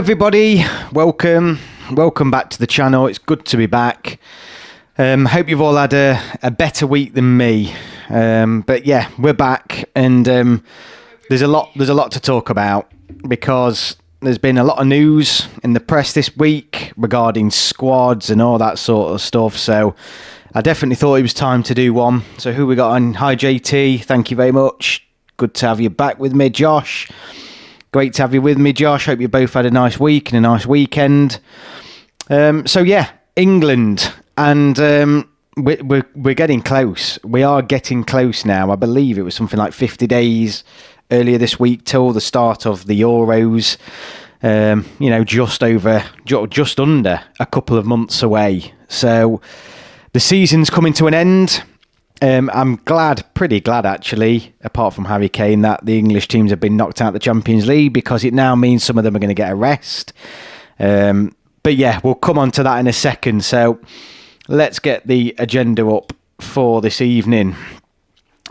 everybody, welcome back to the channel. It's good to be back. Hope you've all had a better week than me, but yeah, we're back, and there's a lot to talk about because there's been a lot of news in the press this week regarding squads and all that sort of stuff, so I definitely thought it was time to do one. So who we got on? Hi JT, thank you very much, good to have you back with me. Josh, great to have you with me, Josh. Hope you both had a nice week and a nice weekend. So yeah, England, and we're getting close. We are getting close now. I believe it was something like 50 days earlier this week till the start of the Euros. Just under a couple of months away. So the season's coming to an end. I'm pretty glad actually, apart from Harry Kane, that the English teams have been knocked out of the Champions League, because it now means some of them are going to get a rest. But yeah, we'll come on to that in a second. So let's get the agenda up for this evening.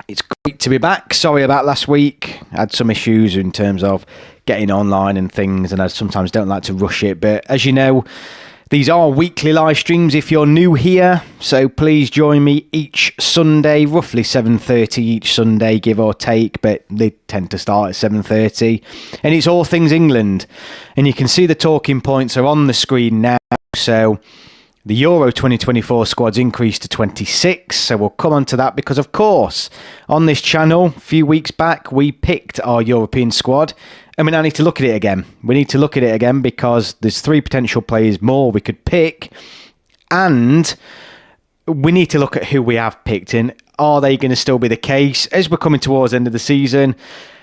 It's great to be back. Sorry about last week. I had some issues in terms of getting online and things, and I sometimes don't like to rush it. But as you know, these are weekly live streams if you're new here, so please join me each Sunday, roughly 7:30 each Sunday, give or take, but they tend to start at 7:30. And it's all things England. And you can see the talking points are on the screen now. So the Euro 2024 squad's increased to 26, so we'll come on to that because, of course, on this channel, a few weeks back, we picked our European squad, and we now need to look at it again. We need to look at it again because there's 3 potential players more we could pick, and we need to look at who we have picked, and are they going to still be the case? As we're coming towards the end of the season,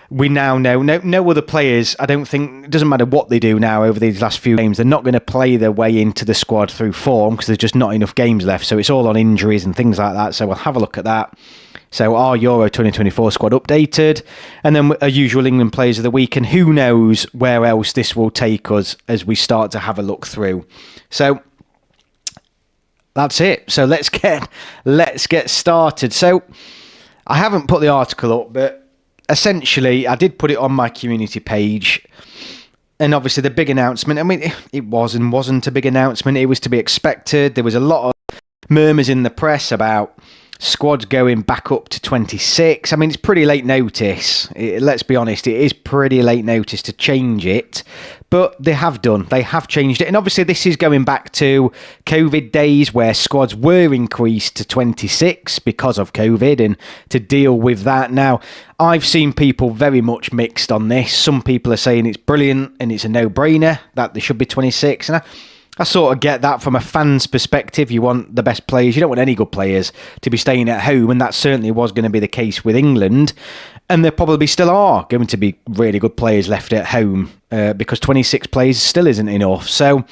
we now know no other players, I don't think, it doesn't matter what they do now over these last few games, they're not going to play their way into the squad through form because there's just not enough games left. So it's all on injuries and things like that. So we'll have a look at that. So our Euro 2024 squad updated, and then our usual England players of the week, and who knows where else this will take us as we start to have a look through. So that's it. So let's get started. So I haven't put the article up, but essentially, I did put it on my community page, and obviously the big announcement, I mean, it was and wasn't a big announcement. It was to be expected. There was a lot of murmurs in the press about squads going back up to 26. I mean, it's pretty late notice. Let's be honest, it is pretty late notice to change it, but they have done. They have changed it, and obviously this is going back to COVID days where squads were increased to 26 because of COVID, and to deal with that. Now, I've seen people very much mixed on this. Some people are saying it's brilliant and it's a no-brainer that they should be 26, and I sort of get that from a fan's perspective. You want the best players. You don't want any good players to be staying at home, and that certainly was going to be the case with England. And there probably still are going to be really good players left at home because 26 players still isn't enough. So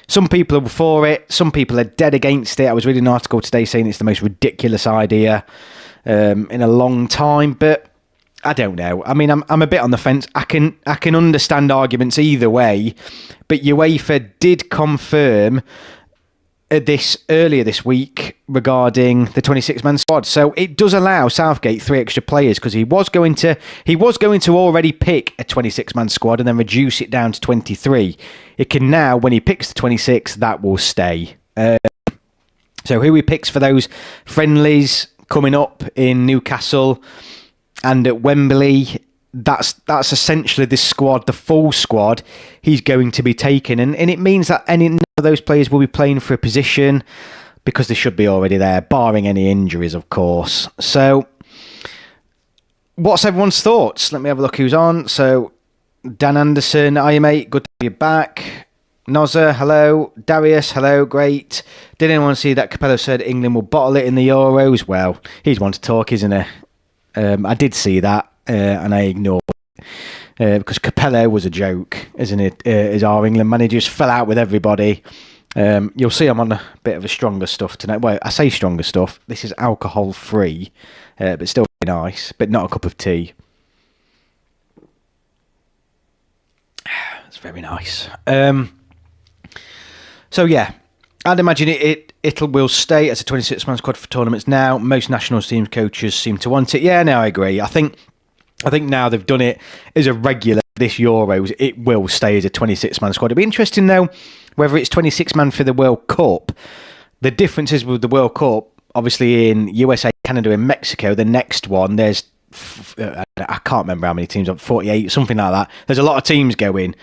some people are for it. Some people are dead against it. I was reading an article today saying it's the most ridiculous idea in a long time, but I don't know. I mean, I'm a bit on the fence. I can understand arguments either way, but UEFA did confirm this earlier this week regarding the 26-man squad. So it does allow Southgate 3 extra players, because he was going to already pick a 26-man squad and then reduce it down to 23. It can now, when he picks the 26, that will stay. So who he picks for those friendlies coming up in Newcastle and at Wembley, that's essentially the squad, the full squad he's going to be taking. And it means that none of those players will be playing for a position because they should be already there, barring any injuries, of course. So what's everyone's thoughts? Let me have a look who's on. So Dan Anderson, hiya mate, good to be back. Nozza, hello. Darius, hello, great. Did anyone see that Capello said England will bottle it in the Euros? Well, he's one to talk, isn't he? I did see that, and I ignored it because Capello was a joke, isn't it? As our England managers fell out with everybody. You'll see I'm on a bit of a stronger stuff tonight. Well, I say stronger stuff. This is alcohol-free, but still nice, but not a cup of tea. It's very nice. So yeah, I'd imagine it will stay as a 26-man squad for tournaments now. Most national team coaches seem to want it. Yeah, no, I agree. I think I think now they've done it as a regular this Euros, it will stay as a 26-man squad. It'll be interesting, though, whether it's 26-man for the World Cup. The difference is with the World Cup, obviously in USA, Canada and Mexico, the next one, there's, I can't remember how many teams, 48, something like that. There's a lot of teams going.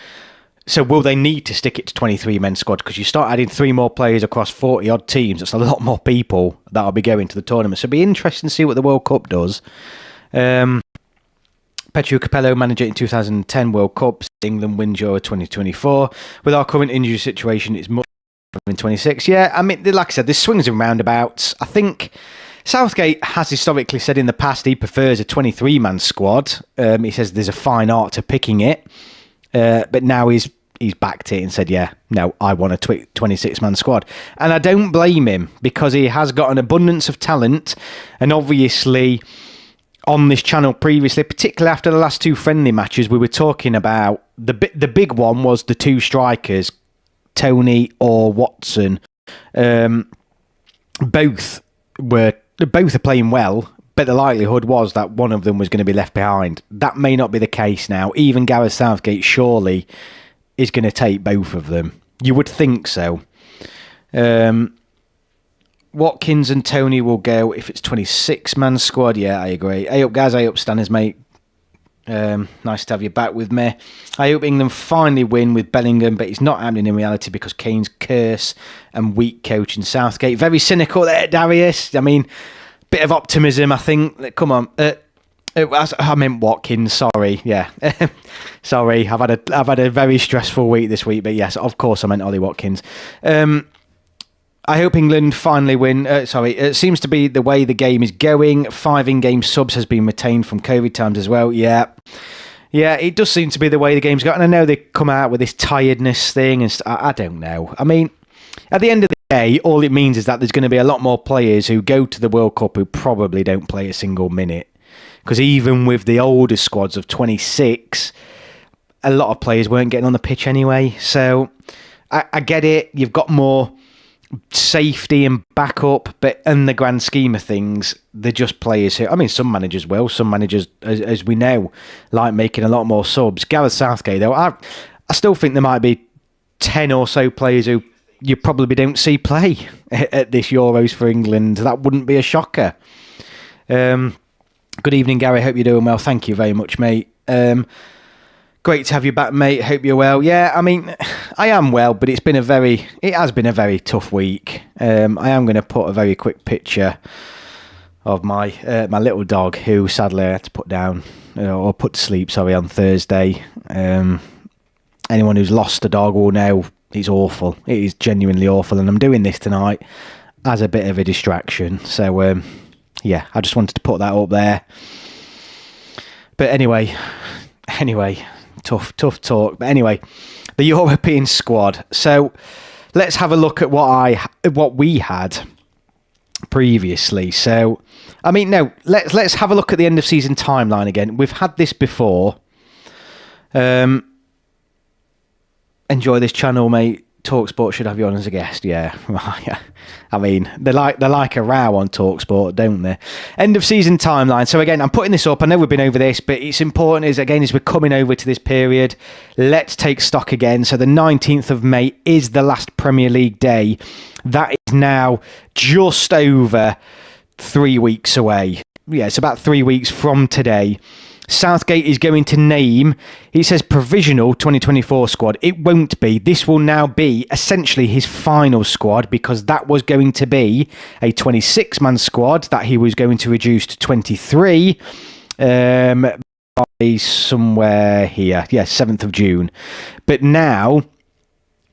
So will they need to stick it to 23-men squad? Because you start adding 3 more players across 40-odd teams, that's a lot more people that'll be going to the tournament. So it'll be interesting to see what the World Cup does. Petru Capello, manager in 2010 World Cup, England wins Euro 2024. With our current injury situation, it's much in 26. Yeah, I mean, like I said, there's swings and roundabouts. I think Southgate has historically said in the past he prefers a 23-man squad. He says there's a fine art to picking it. But now he's backed it and said, yeah, no, I want a 26-man squad. And I don't blame him, because he has got an abundance of talent. And obviously, on this channel previously, particularly after the last 2 friendly matches, we were talking about the big one was the 2 strikers, Tony or Watson. Both are playing well, but the likelihood was that one of them was going to be left behind. That may not be the case now. Even Gareth Southgate surely is going to take both of them. You would think so. Watkins and Tony will go if it's 26-man squad. Yeah, I agree. Hey up, guys. Hey up, Stanners, mate. Nice to have you back with me. I hope England finally win with Bellingham, but it's not happening in reality because Kane's curse and weak coaching Southgate. Very cynical there, Darius. I mean, bit of optimism, I think. Come on. I meant Watkins, sorry. Yeah. Sorry, I've had a very stressful week this week, but yes, of course I meant Ollie Watkins. I hope England finally win. It seems to be the way the game is going. 5 in-game subs has been retained from COVID times as well. Yeah, it does seem to be the way the game's going. And I know they come out with this tiredness thing, and I don't know. I mean, at the end of the day, all it means is that there's going to be a lot more players who go to the World Cup who probably don't play a single minute. Because even with the older squads of 26, a lot of players weren't getting on the pitch anyway. So I get it. You've got more safety and backup, but in the grand scheme of things, they're just players who, I mean, some managers will, some managers, as we know, like making a lot more subs. Gareth Southgate, though, I still think there might be 10 or so players who you probably don't see play at this Euros for England. That wouldn't be a shocker. Good evening, Gary. Hope you're doing well. Thank you very much, mate. Great to have you back, mate. Hope you're well. Yeah, I mean, I am well, but it has been a very tough week. I am going to put a very quick picture of my little dog, who sadly I had to put down, or put to sleep, on Thursday. Anyone who's lost a dog will know it's awful. It is genuinely awful, and I'm doing this tonight as a bit of a distraction. So, yeah, I just wanted to put that up there. But anyway, tough talk. But anyway, the European squad. So let's have a look at what we had previously. So, I mean, no, let's have a look at the end of season timeline again. We've had this before. Enjoy this channel, mate. TalkSport should have you on as a guest. Yeah. I mean, they like a row on TalkSport, don't they? End of season timeline. So again, I'm putting this up. I know we've been over this, but it's important as we're coming over to this period, let's take stock again. So the 19th of May is the last Premier League day. That is now just over 3 weeks away. Yeah, it's about 3 weeks from today. Southgate is going to name, he says, provisional 2024 squad. It won't be. This will now be essentially his final squad, because that was going to be a 26-man squad that he was going to reduce to 23 by somewhere here. Yeah, 7th of June. But now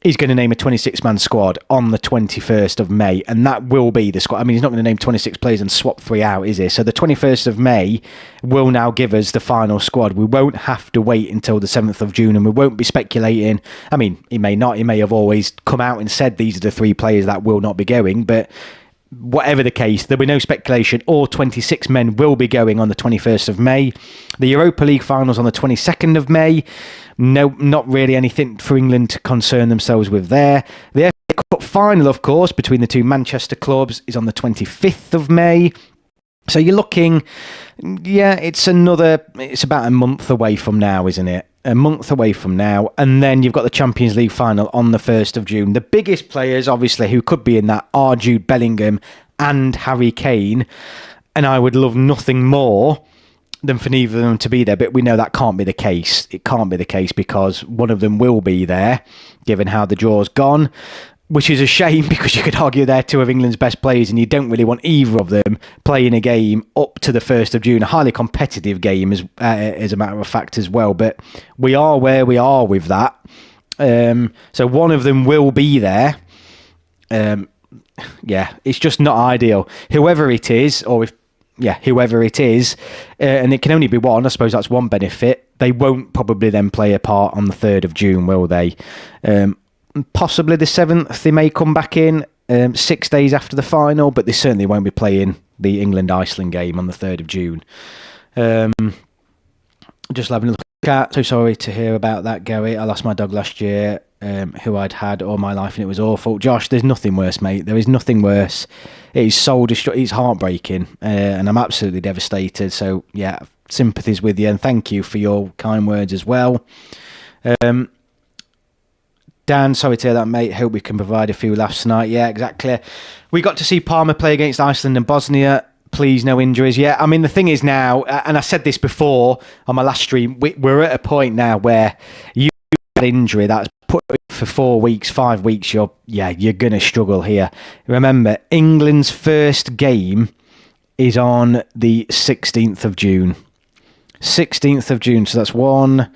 he's going to name a 26-man squad on the 21st of May, and that will be the squad. I mean, he's not going to name 26 players and swap 3 out, is he? So the 21st of May will now give us the final squad. We won't have to wait until the 7th of June, and we won't be speculating. I mean, he may not. He may have always come out and said these are the 3 players that will not be going, but whatever the case, there'll be no speculation. All 26 men will be going on the 21st of May. The Europa League finals on the 22nd of May. No, not really anything for England to concern themselves with there. The FA Cup final, of course, between the 2 Manchester clubs is on the 25th of May. So you're looking, yeah, it's about a month away from now, isn't it? A month away from now. And then you've got the Champions League final on the 1st of June. The biggest players, obviously, who could be in that are Jude Bellingham and Harry Kane. And I would love nothing more than for neither of them to be there. But we know that can't be the case. It can't be the case because one of them will be there, given how the draw's gone. Which is a shame because you could argue they're two of England's best players and you don't really want either of them playing a game up to the 1st of June. A highly competitive game, as a matter of fact, as well. But we are where we are with that. So one of them will be there. Yeah, it's just not ideal. Whoever it is, whoever it is, and it can only be one, I suppose that's one benefit. They won't probably then play a part on the 3rd of June, will they? Possibly the 7th, they may come back in 6 days after the final, but they certainly won't be playing the England-Iceland game on the 3rd of June. Just having a look at, so sorry to hear about that, Gary. I lost my dog last year, who I'd had all my life, and it was awful. Josh, there's nothing worse, mate. There is nothing worse. It is soul destructive. It's heartbreaking, and I'm absolutely devastated. So, yeah, sympathies with you, and thank you for your kind words as well. Dan, sorry to hear that, mate. Hope we can provide a few laughs tonight. Yeah, exactly. We got to see Palmer play against Iceland and Bosnia. Please, no injuries. Yeah, I mean, the thing is now, and I said this before on my last stream, we're at a point now where you had injury that's put for 4 weeks, 5 weeks, you're going to struggle here. Remember, England's first game is on the 16th of June. 16th of June, so that's 1,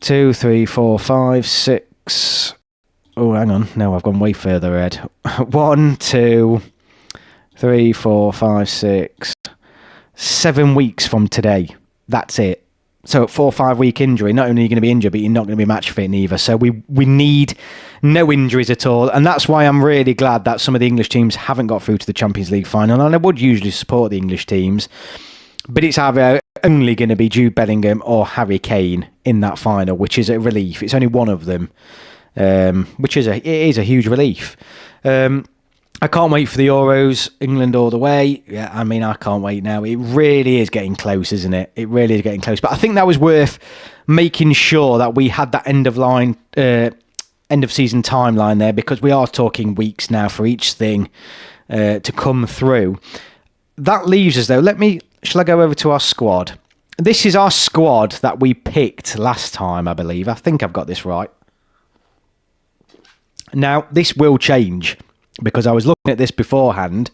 2, 3, 4, 5, 6. Oh, hang on. No, I've gone way further ahead. 1, 2, 3, 4, 5, 6, 7 weeks from today. That's it. So at 4 or 5 week injury, not only are you going to be injured, but you're not going to be match fit either. So we need no injuries at all. And that's why I'm really glad that some of the English teams haven't got through to the Champions League final. And I would usually support the English teams, but it's either only going to be Jude Bellingham or Harry Kane in that final, which is a relief. It's only one of them, which is it is a huge relief. I can't wait for the Euros, England all the way. Yeah, I mean, I can't wait now. It really is getting close, isn't it? It really is getting close. But I think that was worth making sure that we had that end of season timeline there, because we are talking weeks now for each thing to come through. That leaves us, though. Shall I go over to our squad? This is our squad that we picked last time, I believe. I think I've got this right. Now, this will change because I was looking at this beforehand.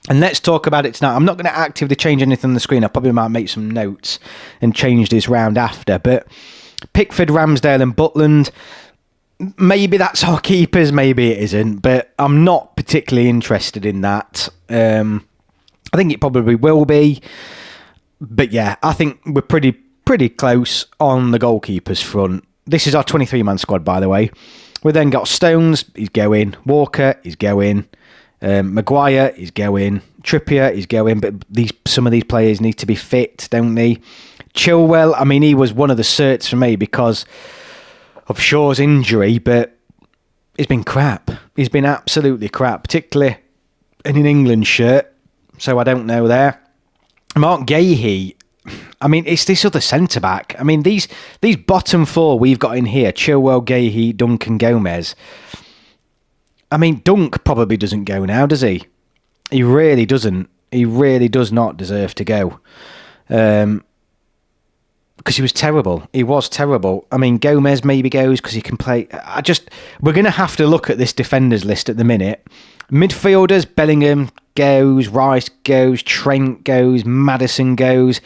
And let's talk about it tonight. I'm not going to actively change anything on the screen. I probably might make some notes and change this round after. But Pickford, Ramsdale and Butland, maybe that's our keepers, maybe it isn't. But I'm not particularly interested in that. I think it probably will be. But yeah, I think we're pretty close on the goalkeepers front. This is our 23-man squad, by the way. We then got Stones, he's going. Walker, he's going. Maguire is going. Trippier is going. But some of these players need to be fit, don't they? Chilwell, I mean, he was one of the certs for me because of Shaw's injury, but he's been crap. He's been absolutely crap, particularly in an England shirt. So I don't know there. Mark Gahey, I mean, it's this other centre-back. I mean, these bottom four we've got in here, Chilwell, Gahey, Duncan, Gomez. I mean, Dunk probably doesn't go now, does he? He really doesn't. He really does not deserve to go. Because he was terrible. He was terrible. I mean, Gomez maybe goes because he can play. We're going to have to look at this defenders list at the minute. Midfielders, Bellingham goes, Rice goes, Trent goes, Maddison goes.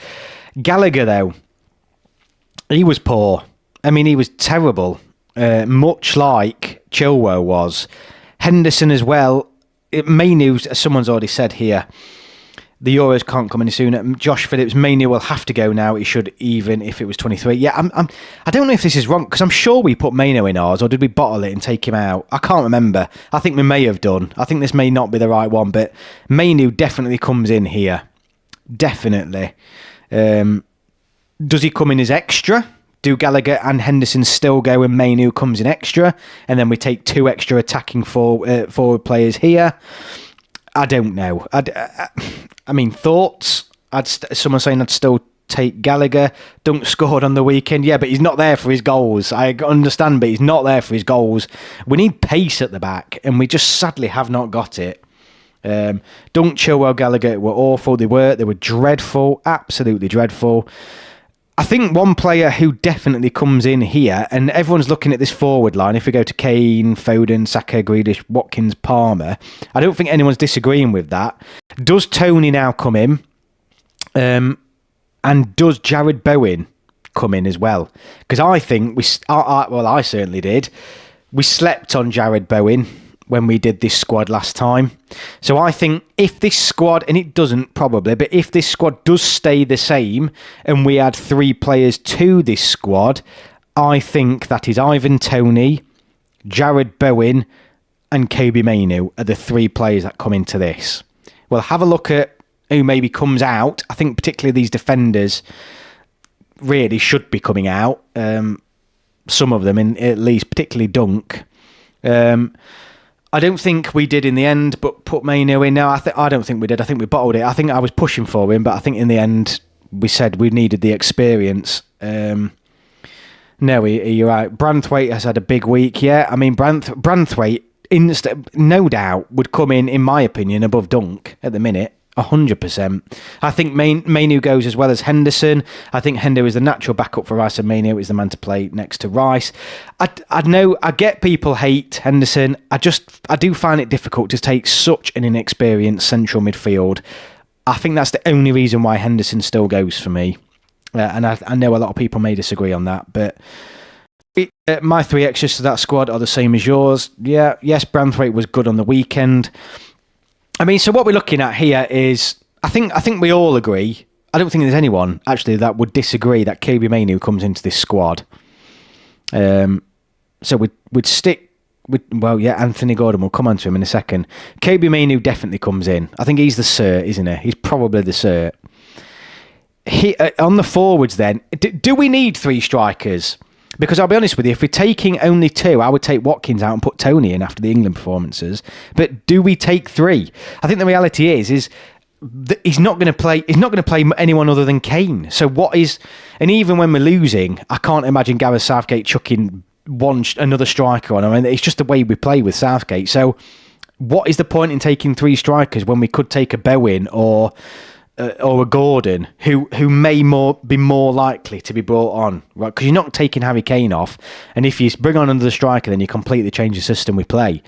Gallagher, though, he was poor. I mean, he was terrible. Much like Chilwell was. Henderson as well. Mainu, as someone's already said here, the Euros can't come any sooner. Josh Phillips, Mainu will have to go now. He should, even if it was 23. Yeah, I don't know if this is wrong, because I'm sure we put Mainu in ours, or did we bottle it and take him out? I can't remember. I think we may have done. I think this may not be the right one, but Mainu definitely comes in here. Definitely. Does he come in as extra? Do Gallagher and Henderson still go and Mainu comes in extra? And then we take two extra attacking forward players here. I don't know. I mean, thoughts? Someone saying I'd still take Gallagher. Dunk scored on the weekend. Yeah, but he's not there for his goals. I understand, but he's not there for his goals. We need pace at the back, and we just sadly have not got it. Dunk, Chilwell, Gallagher were awful. They were dreadful, absolutely dreadful. I think one player who definitely comes in here, and everyone's looking at this forward line, if we go to Kane, Foden, Saka, Grealish, Watkins, Palmer, I don't think anyone's disagreeing with that. Does Tony now come in? And does Jared Bowen come in as well? Because I think I certainly did. We slept on Jared Bowen when we did this squad last time. So I think if this squad, and it doesn't probably, but if this squad does stay the same and we add 3 players to this squad, I think that is Ivan Toney, Jared Bowen and Kobe Mainoo are the 3 players that come into this. We'll have a look at who maybe comes out. I think particularly these defenders really should be coming out. Some of them, at least, particularly Dunk. I don't think we did in the end, but put Mainoo in. No, I don't think we did. I think we bottled it. I think I was pushing for him, but I think in the end we said we needed the experience. No, you're right. Branthwaite has had a big week. Yeah, I mean Branthwaite, no doubt, would come in my opinion, above Dunk at the minute. 100%. I think Mainoo goes as well as Henderson. I think Hendo is the natural backup for Rice, and Mainoo is the man to play next to Rice. I know I get people hate Henderson. I do find it difficult to take such an inexperienced central midfield. I think that's the only reason why Henderson still goes for me. And I know a lot of people may disagree on that, but my 3 extras to that squad are the same as yours. Yeah, yes, Branthwaite was good on the weekend. I mean, so what we're looking at here is, I think we all agree. I don't think there's anyone actually that would disagree that Kobe Mainoo comes into this squad. So we'd stick with, well, yeah, Anthony Gordon. We'll come on to him in a second. Kobe Mainoo definitely comes in. I think he's the cert, isn't he? He's probably the cert. On the forwards, then, do we need 3 strikers? Because I'll be honest with you, if we're taking only 2, I would take Watkins out and put Tony in after the England performances. But do we take 3? I think the reality is that he's not going to play. He's not going to play anyone other than Kane. So what is? And even when we're losing, I can't imagine Gareth Southgate chucking another striker on. I mean, it's just the way we play with Southgate. So what is the point in taking 3 strikers when we could take a Bowen or a Gordon who may be more likely to be brought on, right? Because you're not taking Harry Kane off, and if you bring on another striker, then you completely change the system we play.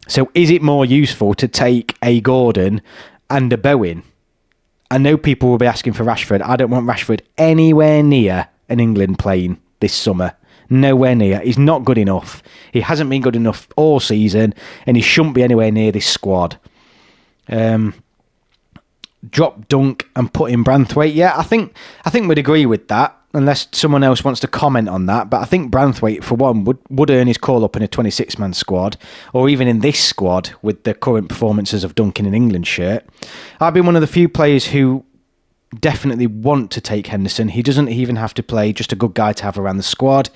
So is it more useful to take a Gordon and a Bowen? I know people will be asking for Rashford. I don't want Rashford anywhere near an England plane this summer. Nowhere near. He's not good enough. He hasn't been good enough all season, and he shouldn't be anywhere near this squad. Drop Dunk and put in Branthwaite. Yeah, I think we'd agree with that, unless someone else wants to comment on that. But I think Branthwaite, for one, would earn his call up in a 26-man squad, or even in this squad with the current performances of Dunk in an England shirt. I've been one of the few players who definitely want to take Henderson. He doesn't even have to play, just a good guy to have around the squad.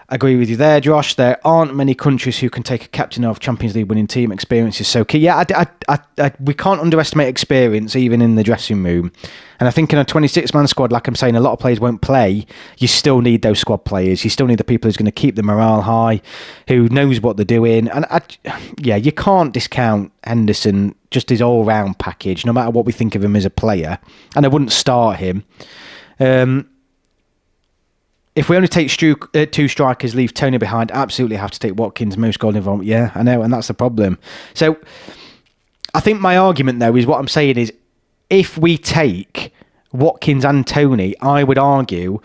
I agree with you there, Josh. There aren't many countries who can take a captain of Champions League winning team. Experience is so key. Yeah, we can't underestimate experience even in the dressing room. And I think in a 26-man squad, like I'm saying, a lot of players won't play. You still need those squad players. You still need the people who's going to keep the morale high, who knows what they're doing. And you can't discount Henderson, just his all-round package, no matter what we think of him as a player. And I wouldn't start him. If we only take 2 strikers, leave Tony behind, absolutely have to take Watkins, most goal involvement. Yeah, I know, and that's the problem. So I think my argument, though, is what I'm saying is, if we take Watkins and Tony, I would argue,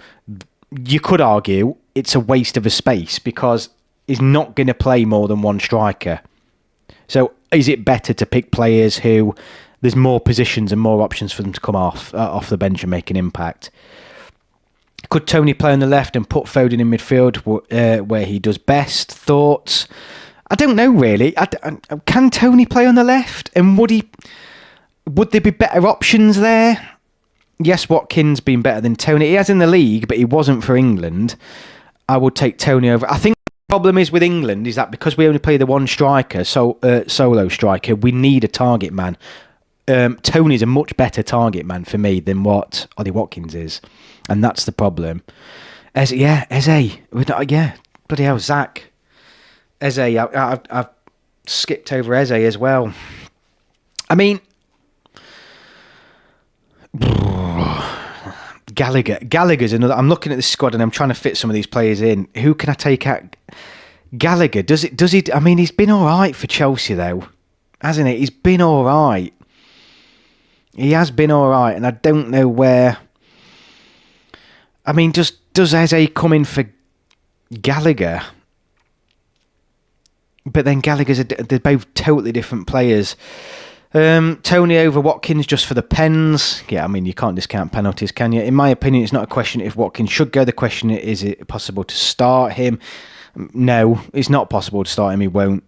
you could argue, it's a waste of a space because he's not going to play more than 1 striker. So is it better to pick players who there's more positions and more options for them to come off the bench and make an impact? Could Tony play on the left and put Foden in midfield where he does best? Thoughts? I don't know, really. Can Tony play on the left? And would there be better options there? Yes, Watkins been better than Tony. He has in the league, but he wasn't for England. I would take Tony over. I think problem is with England is that because we only play the one striker, solo striker, we need a target man. Tony's a much better target man for me than what Ollie Watkins is, and that's the problem. Eze, bloody hell, Zach. Eze, I've skipped over Eze as well. I mean, Gallagher's another. I'm looking at the squad and I'm trying to fit some of these players in. Who can I take out? Gallagher, does he? I mean, he's been all right for Chelsea though, hasn't he? He's been all right. He has been all right, and I don't know where. I mean, does Eze come in for Gallagher? But then they're both totally different players. Tony over Watkins just for the pens. Yeah, I mean, you can't discount penalties, can you? In my opinion, it's not a question if Watkins should go. The question is it possible to start him? No, it's not possible to start him. He won't.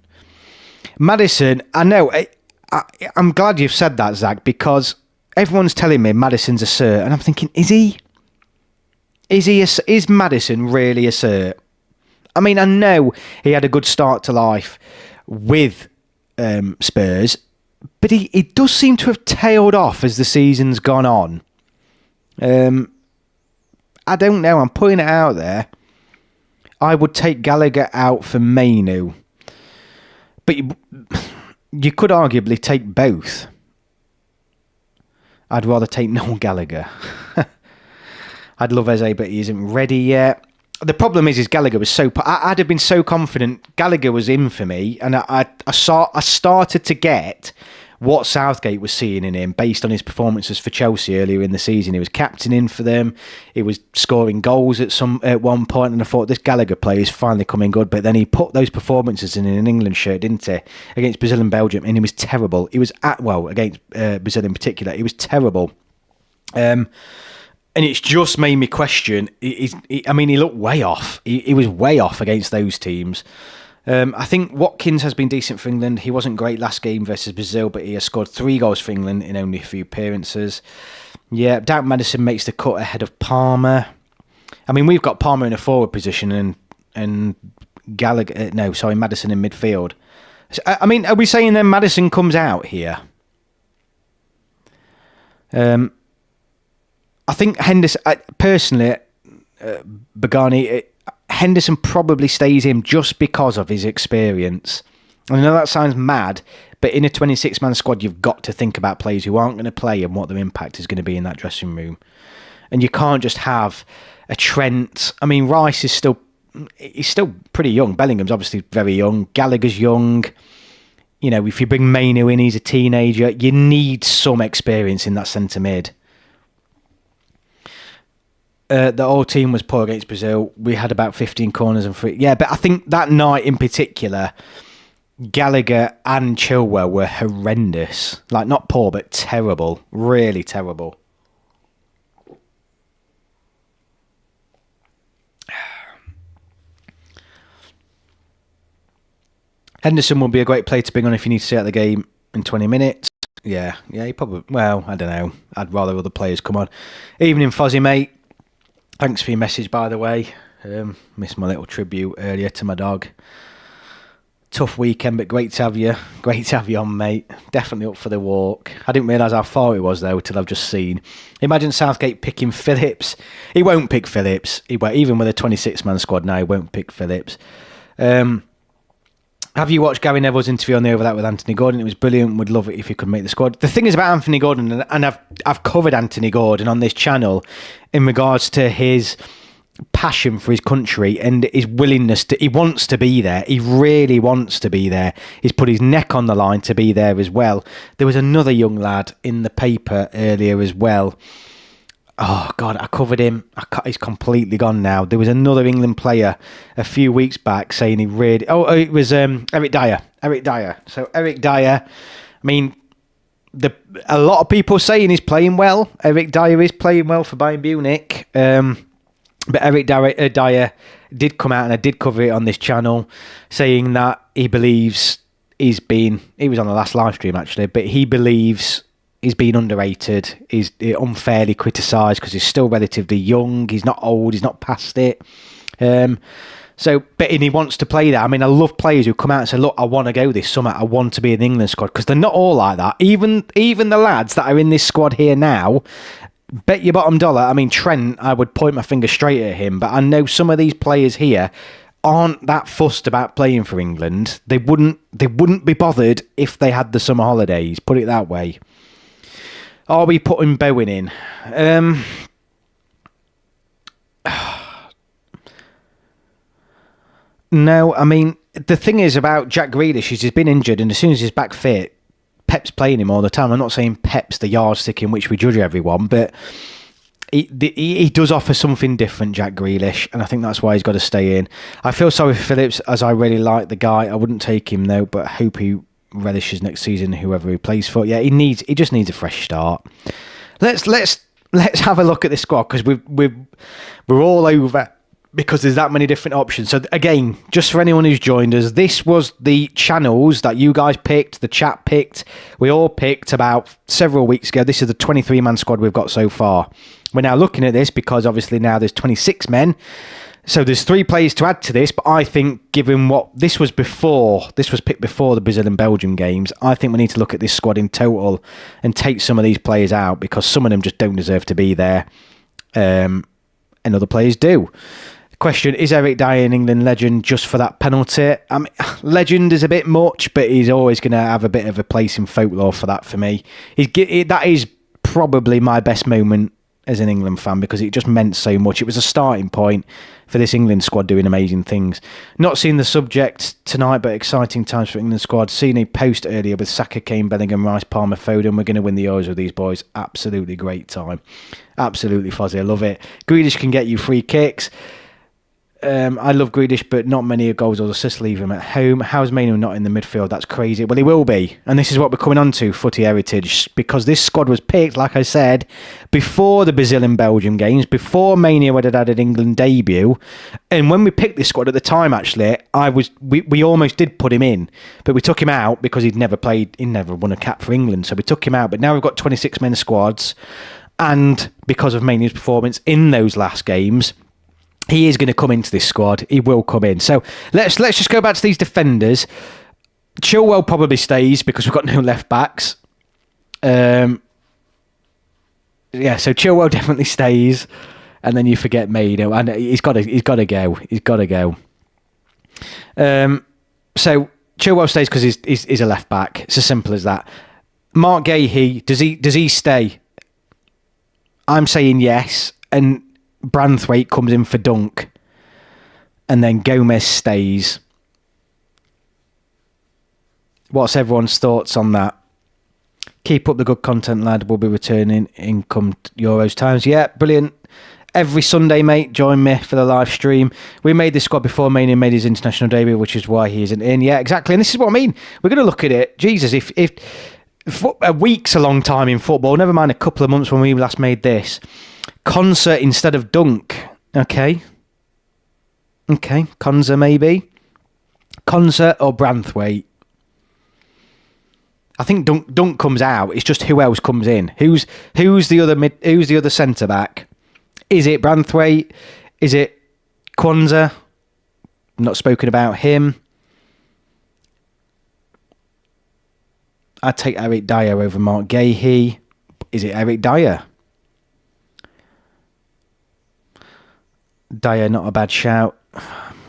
Maddison, I know. I'm glad you've said that, Zach, because everyone's telling me Maddison's a cert, and I'm thinking, is he? Is Maddison really a cert? I mean, I know he had a good start to life with Spurs, but he does seem to have tailed off as the season's gone on. I don't know. I'm putting it out there. I would take Gallagher out for Mainu, but you could arguably take both. I'd rather take Noel Gallagher. I'd love Eze, but he isn't ready yet. The problem is Gallagher was so... I'd have been so confident Gallagher was in for me, and I started to get what Southgate was seeing in him based on his performances for Chelsea earlier in the season. He was captaining for them. He was scoring goals at one point, and I thought, this Gallagher player is finally coming good. But then he put those performances in an England shirt, didn't he? Against Brazil and Belgium, and he was terrible. He was against Brazil in particular, he was terrible. And it's just made me question. He looked way off. He was way off against those teams. I think Watkins has been decent for England. He wasn't great last game versus Brazil, but he has scored 3 goals for England in only a few appearances. Yeah, doubt Maddison makes the cut ahead of Palmer. I mean, we've got Palmer in a forward position and Gallagher. Maddison in midfield. So, I mean, are we saying then Maddison comes out here? I think Henderson, personally, Bagani, Henderson probably stays in just because of his experience. I know that sounds mad, but in a 26-man squad, you've got to think about players who aren't going to play and what their impact is going to be in that dressing room. And you can't just have a Trent. I mean, Rice is still pretty young. Bellingham's obviously very young. Gallagher's young. You know, if you bring Mainu in, he's a teenager. You need some experience in that centre mid. The whole team was poor against Brazil. We had about 15 corners and free. Yeah, but I think that night in particular, Gallagher and Chilwell were horrendous. Like, not poor, but terrible. Really terrible. Henderson will be a great player to bring on if you need to see out the game in 20 minutes. Yeah, he probably... Well, I don't know. I'd rather other players come on. Evening, Fozzie, mate. Thanks for your message, by the way. Missed my little tribute earlier to my dog. Tough weekend, but great to have you. Great to have you on, mate. Definitely up for the walk. I didn't realise how far it was, though, till I've just seen. Imagine Southgate picking Phillips. He won't pick Phillips. Even with a 26-man squad now, he won't pick Phillips. Have you watched Gary Neville's interview on the Over That with Anthony Gordon? It was brilliant. Would love it if he could make the squad. The thing is about Anthony Gordon, and I've covered Anthony Gordon on this channel in regards to his passion for his country and his willingness to... He wants to be there. He really wants to be there. He's put his neck on the line to be there as well. There was another young lad in the paper earlier as well. Oh, God, I covered him. He's completely gone now. There was another England player a few weeks back saying he really... Oh, it was Eric Dyer. So Eric Dyer, I mean, a lot of people saying he's playing well. Eric Dyer is playing well for Bayern Munich. But Eric Dyer did come out, and I did cover it on this channel, saying that he believes he was on the last live stream, actually, but he believes... He's been underrated. He's unfairly criticised because he's still relatively young. He's not old. He's not past it. So, but and he wants to play there. I mean, I love players who come out and say, look, I want to go this summer. I want to be in the England squad, because they're not all like that. Even the lads that are in this squad here now, bet your bottom dollar. I mean, Trent, I would point my finger straight at him, but I know some of these players here aren't that fussed about playing for England. They wouldn't be bothered if they had the summer holidays, put it that way. Are we putting Bowen in? No, I mean, the thing is about Jack Grealish is he's been injured, and as soon as he's back fit, Pep's playing him all the time. I'm not saying Pep's the yardstick in which we judge everyone, but he does offer something different, Jack Grealish, and I think that's why he's got to stay in. I feel sorry for Phillips, as I really like the guy. I wouldn't take him though, but I hope he relishes next season, whoever he plays for. Yeah, he just needs a fresh start. Let's have a look at this squad, because we're all over, because there's that many different options. So again, just for anyone who's joined us, this was the channels that you guys picked, the chat picked, we all picked about several weeks ago. This is the 23-man squad we've got so far. We're now looking at this because obviously now there's 26 men. So there's 3 players to add to this, but I think given what this was picked before the Brazil and Belgium games, I think we need to look at this squad in total and take some of these players out, because some of them just don't deserve to be there, and other players do. Question, is Eric Dyer an England legend just for that penalty? I mean, legend is a bit much, but he's always going to have a bit of a place in folklore for that for me. That is probably my best moment as an England fan, because it just meant so much. It was a starting point for this England squad doing amazing things. Not seeing the subject tonight, but exciting times for England squad. Seen a post earlier with Saka, Kane, Bellingham, Rice, Palmer, Foden. We're going to win the Euros with these boys. Absolutely great time. Absolutely fuzzy. I love it. Grealish can get you free kicks. I love Grealish, but not many goals or assists leave him at home. How's Mainu not in the midfield? That's crazy. Well, he will be. And this is what we're coming on to, footy heritage, because this squad was picked, like I said, before the Brazil and Belgium games, before Mainu had an England debut. And when we picked this squad at the time, actually, we almost did put him in, but we took him out because he never won a cap for England. So we took him out. But now we've got 26 men squads. And because of Mainu's performance in those last games, he is going to come into this squad. He will come in. So let's just go back to these defenders. Chilwell probably stays because we've got no left backs. So Chilwell definitely stays, and then you forget Mainu, and he's got to go. He's got to go. So Chilwell stays because he's a left back. It's as simple as that. Mark Gahey, does he stay? I'm saying yes, and Branthwaite comes in for Dunk, and then Gomez stays. What's everyone's thoughts on that? Keep up the good content, lad. We'll be returning in come Euros times. Yeah, brilliant. Every Sunday, mate, join me for the live stream. We made this squad before Mainu made his international debut, which is why he isn't in. Yeah, exactly. And this is what I mean. We're going to look at it. Jesus, if a week's a long time in football, never mind a couple of months when we last made this. Concert instead of Dunk. Okay, Konza maybe. Concert or Branthwaite. I think Dunk comes out. It's just who else comes in. Who's the other centre back? Is it Branthwaite? Is it Kwanzaa? Not spoken about him. I'd take Eric Dyer over Mark Gahey. Is it Eric Dyer? Dyer, not a bad shout.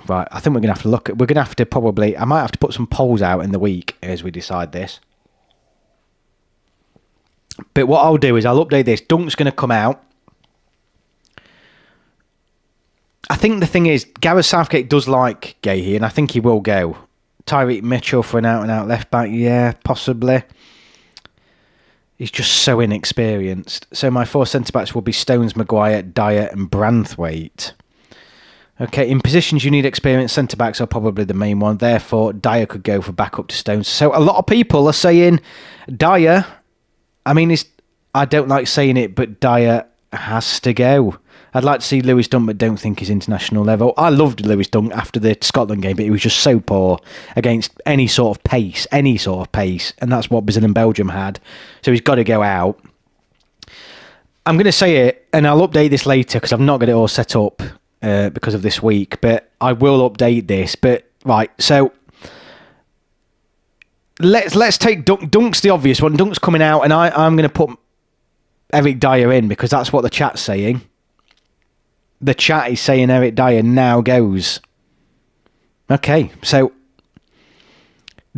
Right, I think we're going to have to look at... We're going to have to probably... I might have to put some polls out in the week as we decide this. But what I'll do is I'll update this. Dunk's going to come out. I think the thing is, Gareth Southgate does like Gahey, and I think he will go. Tyreek Mitchell for an out-and-out left-back, yeah, possibly. He's just so inexperienced. So my 4 centre-backs will be Stones, Maguire, Dyer and Branthwaite. Okay, in positions you need experience, centre-backs are probably the main one. Therefore, Dyer could go for backup to Stones. So a lot of people are saying Dyer... I mean, I don't like saying it, but Dyer has to go. I'd like to see Lewis Dunk, but don't think he's international level. I loved Lewis Dunk after the Scotland game, but he was just so poor against any sort of pace, and that's what Brazil and Belgium had. So he's got to go out. I'm going to say it, and I'll update this later because I've not got it all set up. because of this week, but I will update this. But right, so let's take Dunk's the obvious one. Dunk's coming out, and I'm going to put Eric Dyer in because that's what the chat's saying. The chat is saying Eric Dyer now goes. Okay, so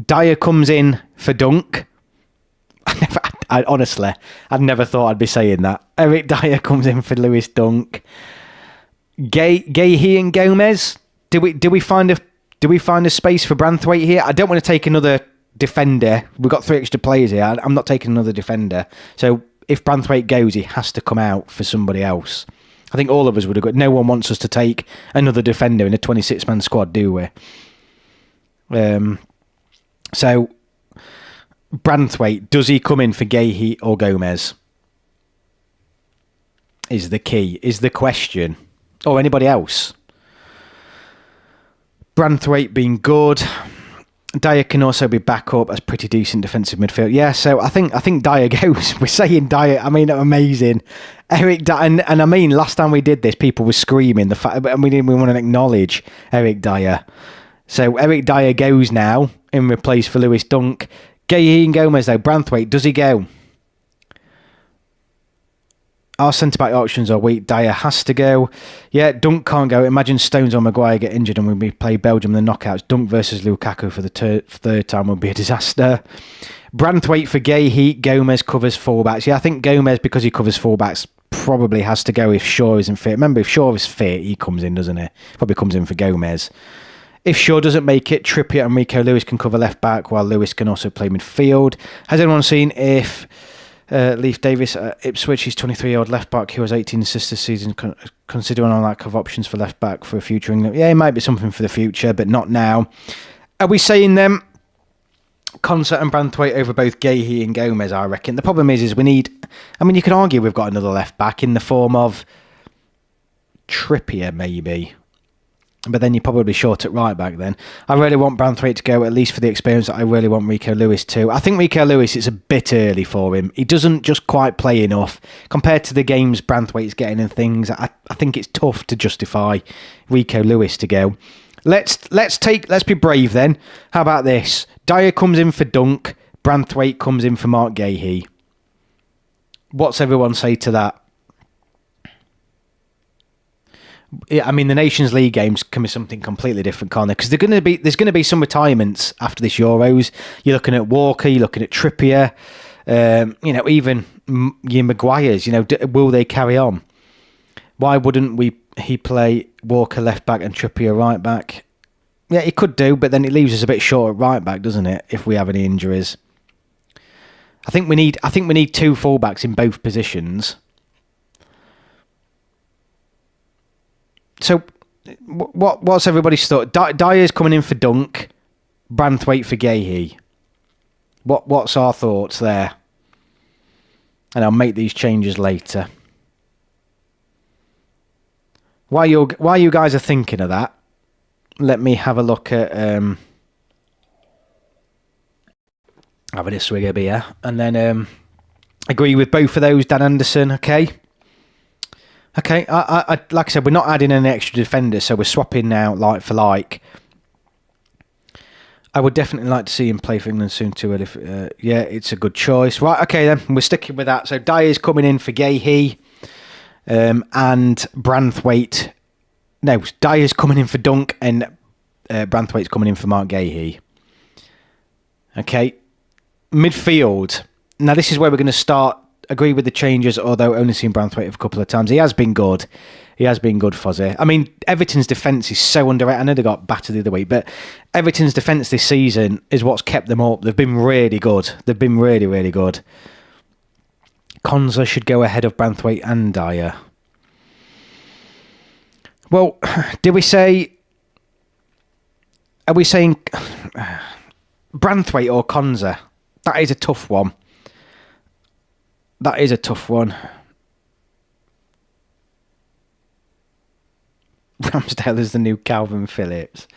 Dyer comes in for Dunk. Honestly, I'd never thought I'd be saying that. Eric Dyer comes in for Lewis Dunk. Gahey and Gomez. Do we find a space for Branthwaite here? I don't want to take another defender. We've got 3 extra players here. I'm not taking another defender. So if Branthwaite goes, he has to come out for somebody else. I think all of us would have got. No one wants us to take another defender in a 26-man squad, do we? So Branthwaite, does he come in for Gahey or Gomez? Is the key, is the question. Or anybody else? Branthwaite being good. Dyer can also be back up as pretty decent defensive midfield. Yeah, so I think Dyer goes. We're saying Dyer. I mean, amazing. Eric Dyer, and I mean, last time we did this, people were screaming the fact, and we want to acknowledge Eric Dyer. So Eric Dyer goes now in replace for Lewis Dunk. Gahey and Gomez though. Branthwaite, does he go? Our centre-back options are weak. Dyer has to go. Yeah, Dunk can't go. Imagine Stones or Maguire get injured and we play Belgium in the knockouts. Dunk versus Lukaku for the third time would be a disaster. Branthwaite for Gahey. Gomez covers fullbacks. Yeah, I think Gomez, because he covers fullbacks, probably has to go if Shaw isn't fit. Remember, if Shaw is fit, he comes in, doesn't he? Probably comes in for Gomez. If Shaw doesn't make it, Trippier and Rico Lewis can cover left-back, while Lewis can also play midfield. Has anyone seen if Leif Davis at Ipswich, he's 23-year-old left-back who has 18 assists this season, considering a lack of options for left-back for a future England? Yeah, it might be something for the future, but not now. Are we saying them? Concert and Branthwaite over both Gahey and Gomez, I reckon. The problem is we need... I mean, you could argue we've got another left-back in the form of Trippier, maybe. But then you're probably short at right back then. I really want Branthwaite to go, at least for the experience. I really want Rico Lewis too. I think Rico Lewis, it's a bit early for him. He doesn't just quite play enough. Compared to the games Branthwaite's getting and things, I think it's tough to justify Rico Lewis to go. Let's be brave then. How about this? Dyer comes in for Dunk. Branthwaite comes in for Mark Gahey. What's everyone say to that? I mean, the Nations League games can be something completely different, can't they? Because there's going to be some retirements after this Euros. You're looking at Walker, you're looking at Trippier, even your Maguires. Will they carry on? Why wouldn't he play Walker left back and Trippier right back? Yeah, he could do, but then it leaves us a bit short at right back, doesn't it? If we have any injuries, I think we need 2 fullbacks in both positions. So, what's everybody's thought? Dyer's coming in for Dunk, Branthwaite for Gahey. What's our thoughts there? And I'll make these changes later. While you guys are thinking of that, let me have a look at having a swig of beer, and then agree with both of those. Dan Anderson, okay. Okay, I like I said, we're not adding an extra defender, so we're swapping now like for like. I would definitely like to see him play for England soon too. Yeah, it's a good choice. Right, okay then, we're sticking with that. So Dyer's coming in for Gahey and Branthwaite. No, Dyer's coming in for Dunk and Branthwaite's coming in for Mark Gahey. Okay, midfield. Now this is where we're going to start. Agree with the changes, although only seen Branthwaite a couple of times. He has been good. He has been good, Fozzie. I mean, Everton's defence is so underrated. I know they got battered the other week, but Everton's defence this season is what's kept them up. They've been really good. They've been really, really good. Konza should go ahead of Branthwaite and Dyer. Well, are we saying Branthwaite or Konza? That is a tough one. That is a tough one. Ramsdale is the new Calvin Phillips.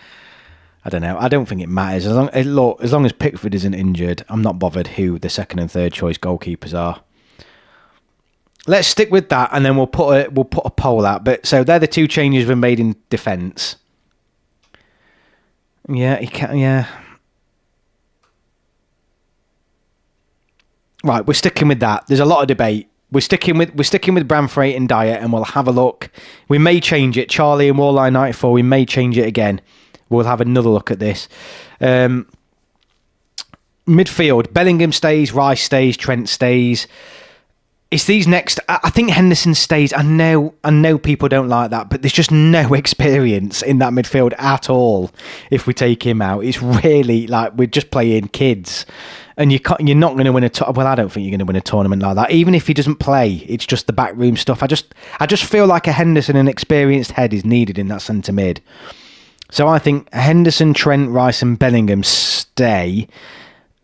I don't know. I don't think it matters. As long as Pickford isn't injured, I'm not bothered who the second and third choice goalkeepers are. Let's stick with that, and then we'll put a poll out. But so they're the two changes we made in defence. Yeah, he can. Yeah. Right, we're sticking with that. There's a lot of debate. We're sticking with Branthwaite and Dyer, and we'll have a look. We may change it. Charlie and Walleye 94. We may change it again. We'll have another look at this. Midfield: Bellingham stays, Rice stays, Trent stays. It's these next. I think Henderson stays. I know people don't like that, but there's just no experience in that midfield at all. If we take him out, it's really like we're just playing kids, and you're not going to win a. Well, I don't think you're going to win a tournament like that. Even if he doesn't play, it's just the backroom stuff. I just feel like a Henderson, an experienced head, is needed in that centre mid. So I think Henderson, Trent, Rice, and Bellingham stay.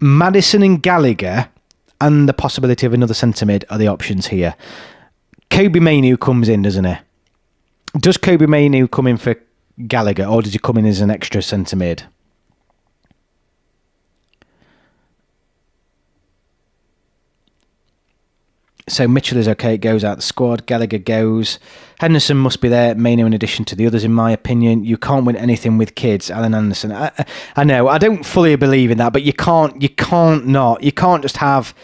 Maddison and Gallagher, and the possibility of another centre mid are the options here. Kobe Mainoo comes in, doesn't he? Does Kobe Mainoo come in for Gallagher, or does he come in as an extra centre mid? So Mitchell is okay, goes out the squad. Gallagher goes. Henderson must be there. Mainoo in addition to the others, in my opinion. You can't win anything with kids. Alan Anderson. I know. I don't fully believe in that, but you can't just have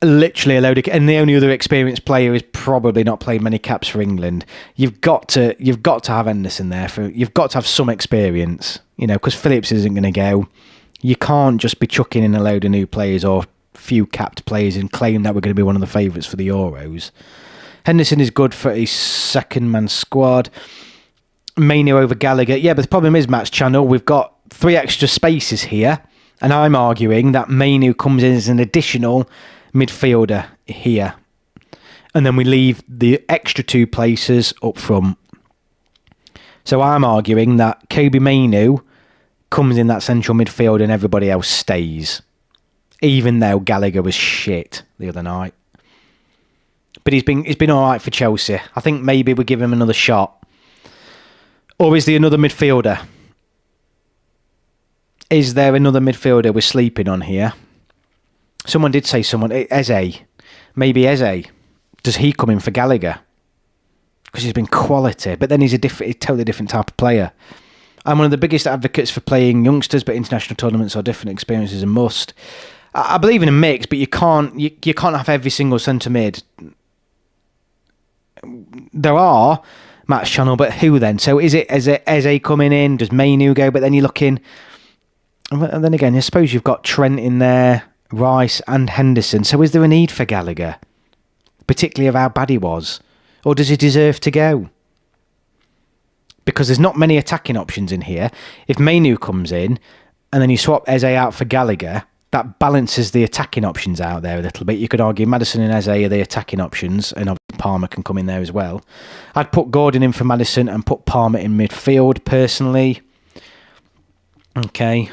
literally a load of. And the only other experienced player is probably not played many caps for England. You've got to have Henderson there you've got to have some experience, because Phillips isn't going to go. You can't just be chucking in a load of new players or few capped players and claim that we're going to be one of the favourites for the Euros. Henderson is good for his second-man squad. Mainoo over Gallagher. Yeah, but the problem is, Matt's channel, we've got 3 extra spaces here, and I'm arguing that Mainoo comes in as an additional midfielder here. And then we leave the extra 2 places up front. So I'm arguing that Kobe Mainoo comes in that central midfield and everybody else stays. Even though Gallagher was shit the other night. But he's been all right for Chelsea. I think maybe we give him another shot. Or is there another midfielder? Is there another midfielder we're sleeping on here? Someone did say Eze. Maybe Eze. Does he come in for Gallagher? Because he's been quality. But then he's a totally different type of player. I'm one of the biggest advocates for playing youngsters, but international tournaments or different experiences a must. I believe in a mix, but you can't have every single centre mid. There are Matt's channel, but who then? So is it Eze coming in? Does Mainoo go? But then you're looking, and then again, I suppose you've got Trent in there, Rice and Henderson. So is there a need for Gallagher, particularly of how bad he was, or does he deserve to go? Because there's not many attacking options in here. If Mainoo comes in, and then you swap Eze out for Gallagher, that balances the attacking options out there a little bit. You could argue Maddison and Eze are the attacking options, and obviously Palmer can come in there as well. I'd put Gordon in for Maddison and put Palmer in midfield, personally. Okay.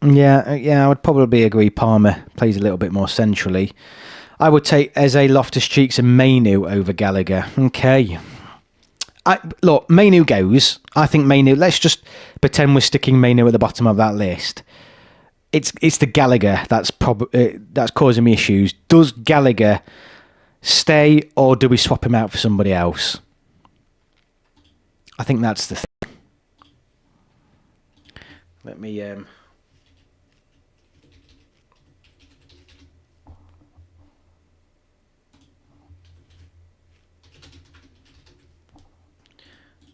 Yeah, I would probably agree Palmer plays a little bit more centrally. I would take Eze, Loftus-Cheeks and Mainoo over Gallagher. Okay. Look, Mainoo goes. I think Mainoo, let's just pretend we're sticking Mainoo at the bottom of that list. It's the Gallagher that's causing me issues. Does Gallagher stay, or do we swap him out for somebody else? I think that's the thing. Let me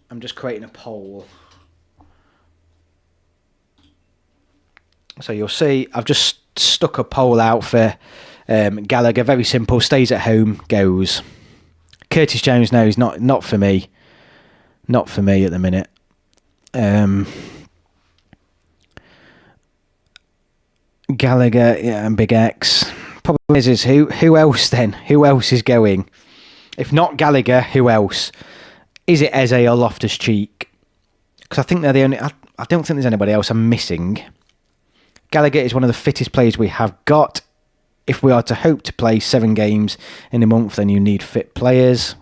I'm just creating a poll. So you'll see I've just stuck a poll out for Gallagher. Very simple. Stays at home, goes. Curtis Jones, no, he's not for me. Not for me at the minute. Gallagher, yeah, and Big X. Problem is who else then? Who else is going? If not Gallagher, who else? Is it Eze or Loftus-Cheek? Because I think they're the only. I don't think there's anybody else I'm missing. Gallagher is one of the fittest players we have got. If we are to hope to play 7 games in a month, then you need fit players.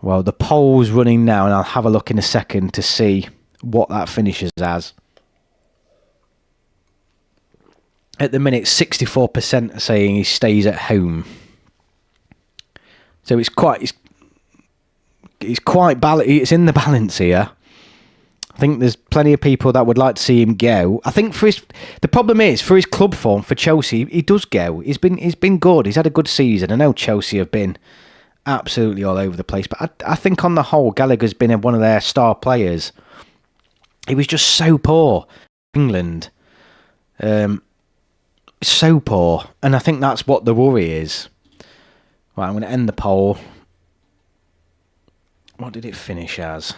Well, the poll's running now, and I'll have a look in a second to see what that finishes as. At the minute, 64% are saying he stays at home. So it's quite it's in the balance here. I think there's plenty of people that would like to see him go. I think the problem is for his club form for Chelsea, he does go. He's been good. He's had a good season. I know Chelsea have been absolutely all over the place, but I think on the whole, Gallagher's been one of their star players. He was just so poor, England, so poor, and I think that's what the worry is. Right, I'm going to end the poll. What did it finish as?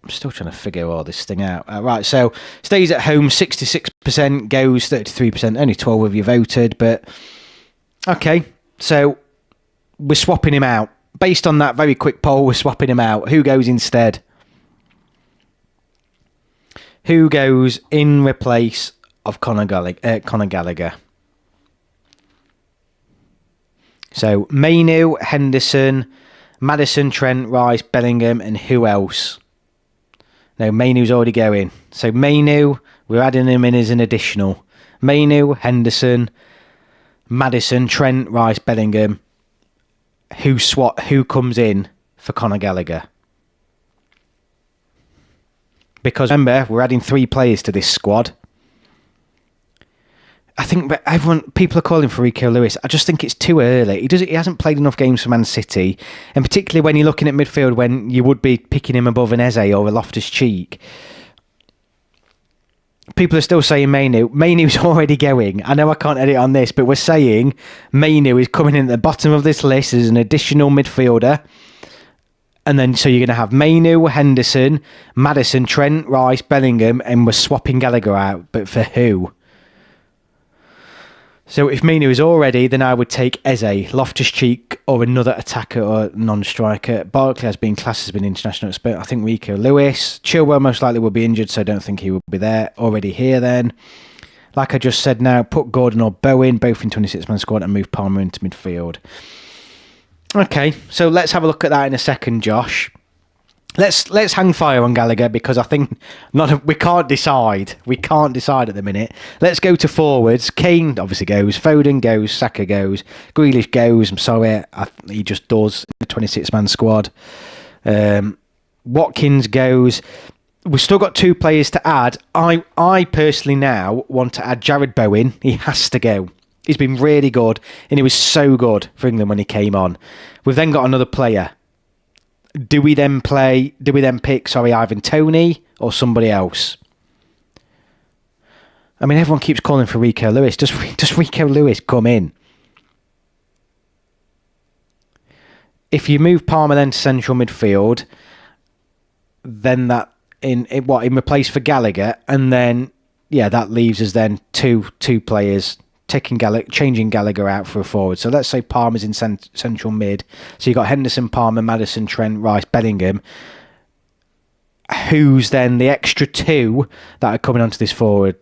I'm still trying to figure all this thing out. Right, so stays at home, 66%, goes 33%. Only 12 of you voted, but okay. So we're swapping him out. Based on that very quick poll, we're swapping him out. Who goes instead? Who goes in replace of Conor Gallagher? So Mainu, Henderson, Maddison, Trent, Rice, Bellingham, and who else? No, Mainu's already going. So Mainu, we're adding him in as an additional. Mainu, Henderson, Maddison, Trent, Rice, Bellingham. Who comes in for Conor Gallagher? Because remember, we're adding 3 players to this squad. I think people are calling for Rico Lewis. I just think it's too early. He hasn't played enough games for Man City, and particularly when you're looking at midfield, when you would be picking him above an Eze or a Loftus-Cheek. People are still saying Mainu. Mainu's already going. I know I can't edit on this, but we're saying Mainu is coming in at the bottom of this list as an additional midfielder. And then, so you're going to have Mainu, Henderson, Maddison, Trent, Rice, Bellingham, and we're swapping Gallagher out. But for who? So if Mainu is already, then I would take Eze, Loftus-Cheek, or another attacker or non-striker. Barkley has been classed as an international expert. I think Rico Lewis. Chilwell most likely will be injured, so I don't think he will be there. Already here then. Like I just said now, put Gordon or Bowen, both in 26-man squad, and move Palmer into midfield. Okay, so let's have a look at that in a second, Josh. Let's hang fire on Gallagher because I think we can't decide. We can't decide at the minute. Let's go to forwards. Kane obviously goes. Foden goes. Saka goes. Grealish goes. I'm sorry, he just does. The 26-man squad. Watkins goes. We've still got 2 players to add. I personally now want to add Jared Bowen. He has to go. He's been really good, and he was so good for England when he came on. We've then got another player. Do we then pick Ivan Toney or somebody else? I mean, everyone keeps calling for Rico Lewis. Does Rico Lewis come in? If you move Palmer then to central midfield, then that in replace for Gallagher, and then that leaves us then two players. Changing Gallagher out for a forward. So let's say Palmer's in central mid. So you've got Henderson, Palmer, Maddison, Trent, Rice, Bellingham. Who's then the extra 2 that are coming onto this forward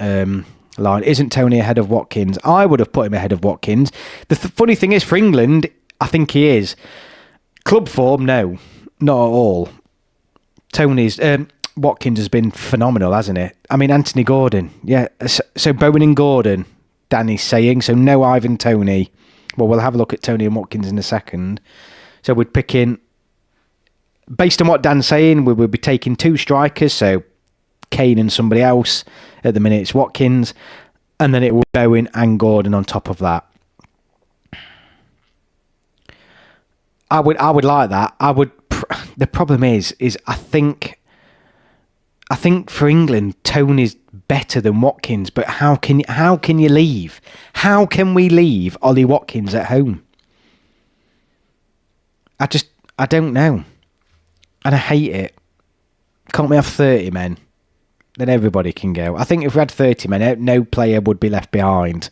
line? Isn't Toney ahead of Watkins? I would have put him ahead of Watkins. The funny thing is, for England, I think he is. Club form, no. Not at all. Watkins has been phenomenal, hasn't it? I mean, Anthony Gordon. Yeah, so Bowen and Gordon. Danny's saying, so no Ivan Toney. Well, we'll have a look at Toney and Watkins in a second. So we'd pick in, based on what Dan's saying, we would be taking 2 strikers, so Kane and somebody else. At the minute it's Watkins, and then it will be Bowen and Gordon on top of that. I would like that. The problem is I think for England, Toney's better than Watkins, but how can you leave? How can we leave Ollie Watkins at home? I don't know. And I hate it. Can't we have 30 men? Then everybody can go. I think if we had 30 men, no player would be left behind.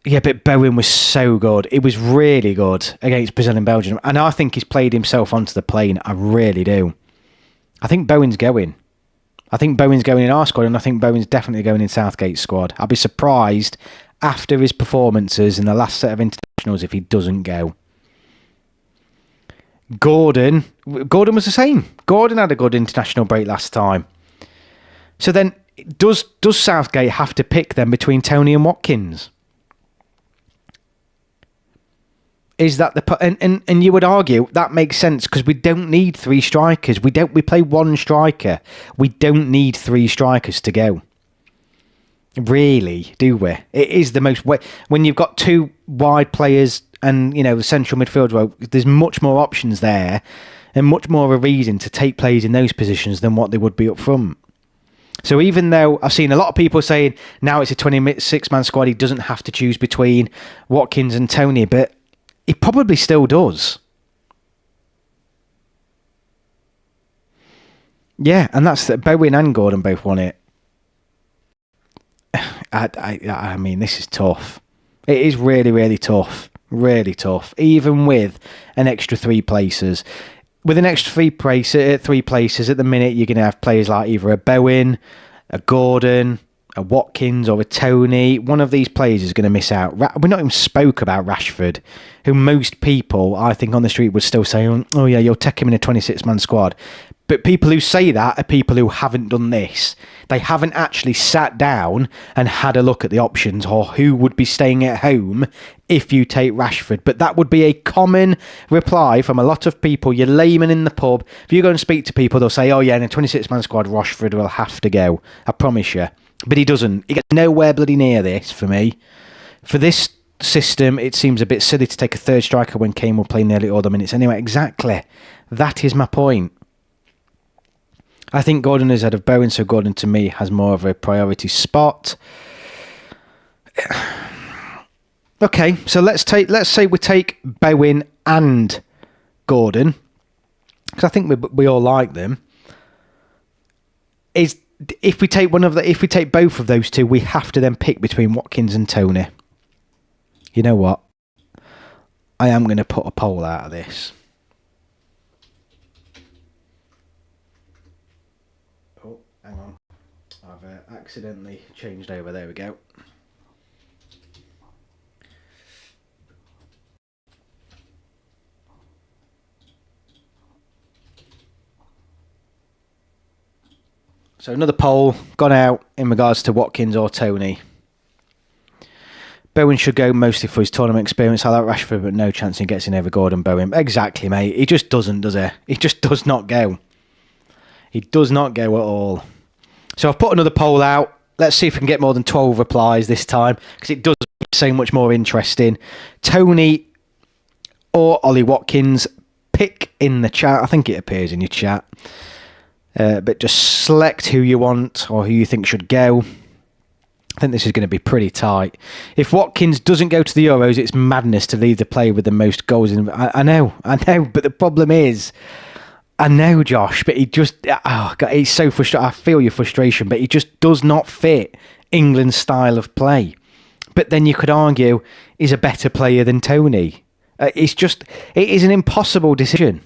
Yeah, but Bowen was so good. It was really good against Brazil and Belgium. And I think he's played himself onto the plane. I really do. I think Bowen's going. I think Bowen's going in our squad, and I think Bowen's definitely going in Southgate's squad. I'll be surprised after his performances in the last set of internationals if he doesn't go. Gordon was the same. Gordon had a good international break last time. So then, does Southgate have to pick them between Toney and Watkins? Is that and you would argue that makes sense because we don't need 3 strikers. We play 1 striker. We don't need 3 strikers to go. Really, do we? It is the most when you've got 2 wide players and the central midfield role. There's much more options there, and much more of a reason to take players in those positions than what they would be up front. So even though I've seen a lot of people saying now it's a 26-man squad, he doesn't have to choose between Watkins and Toney, but he probably still does. Yeah, and that's that. Bowen and Gordon both won it. I mean, this is tough. It is really, really tough. Really tough. Even with an extra 3 places. With an extra 3 places at the minute, you're going to have players like either a Bowen, a Gordon, a Watkins or a Toney. One of these players is going to miss out. We're not even spoke about Rashford, who most people, I think, on the street would still say, oh yeah, you'll take him in a 26-man squad. But people who say that are people who haven't done this. They haven't actually sat down and had a look at the options or who would be staying at home if you take Rashford. But that would be a common reply from a lot of people. Your layman in the pub, if you go and speak to people, they'll say, oh yeah, in a 26-man squad, Rashford will have to go. I promise you. But he doesn't. He gets nowhere bloody near this for me. For this system, it seems a bit silly to take a 3rd striker when Kane will play nearly all the minutes anyway. Exactly. That is my point. I think Gordon is ahead of Bowen, so Gordon to me has more of a priority spot. Okay, so let's say we take Bowen and Gordon, because I think we all like them. If we take both of those 2, we have to then pick between Watkins and Toney. You know what? I am going to put a poll out of this. Oh, hang on. I've accidentally changed over. There we go. So another poll gone out in regards to Watkins or Toney. Bowen should go mostly for his tournament experience. I like Rashford, but no chance he gets in over Gordon Bowen. Exactly, mate. He just doesn't, does he? He just does not go. He does not go at all. So I've put another poll out. Let's see if we can get more than 12 replies this time, because it does make so much more interesting. Toney or Ollie Watkins, pick in the chat. I think it appears in your chat. But just select who you want or who you think should go. I think this is going to be pretty tight. If Watkins doesn't go to the Euros, it's madness to leave the player with the most goals. I know. But the problem is, I know, Josh, but he just... Oh, God, he's so frustrated. I feel your frustration, but he just does not fit England's style of play. But then you could argue he's a better player than Toney. It is an impossible decision.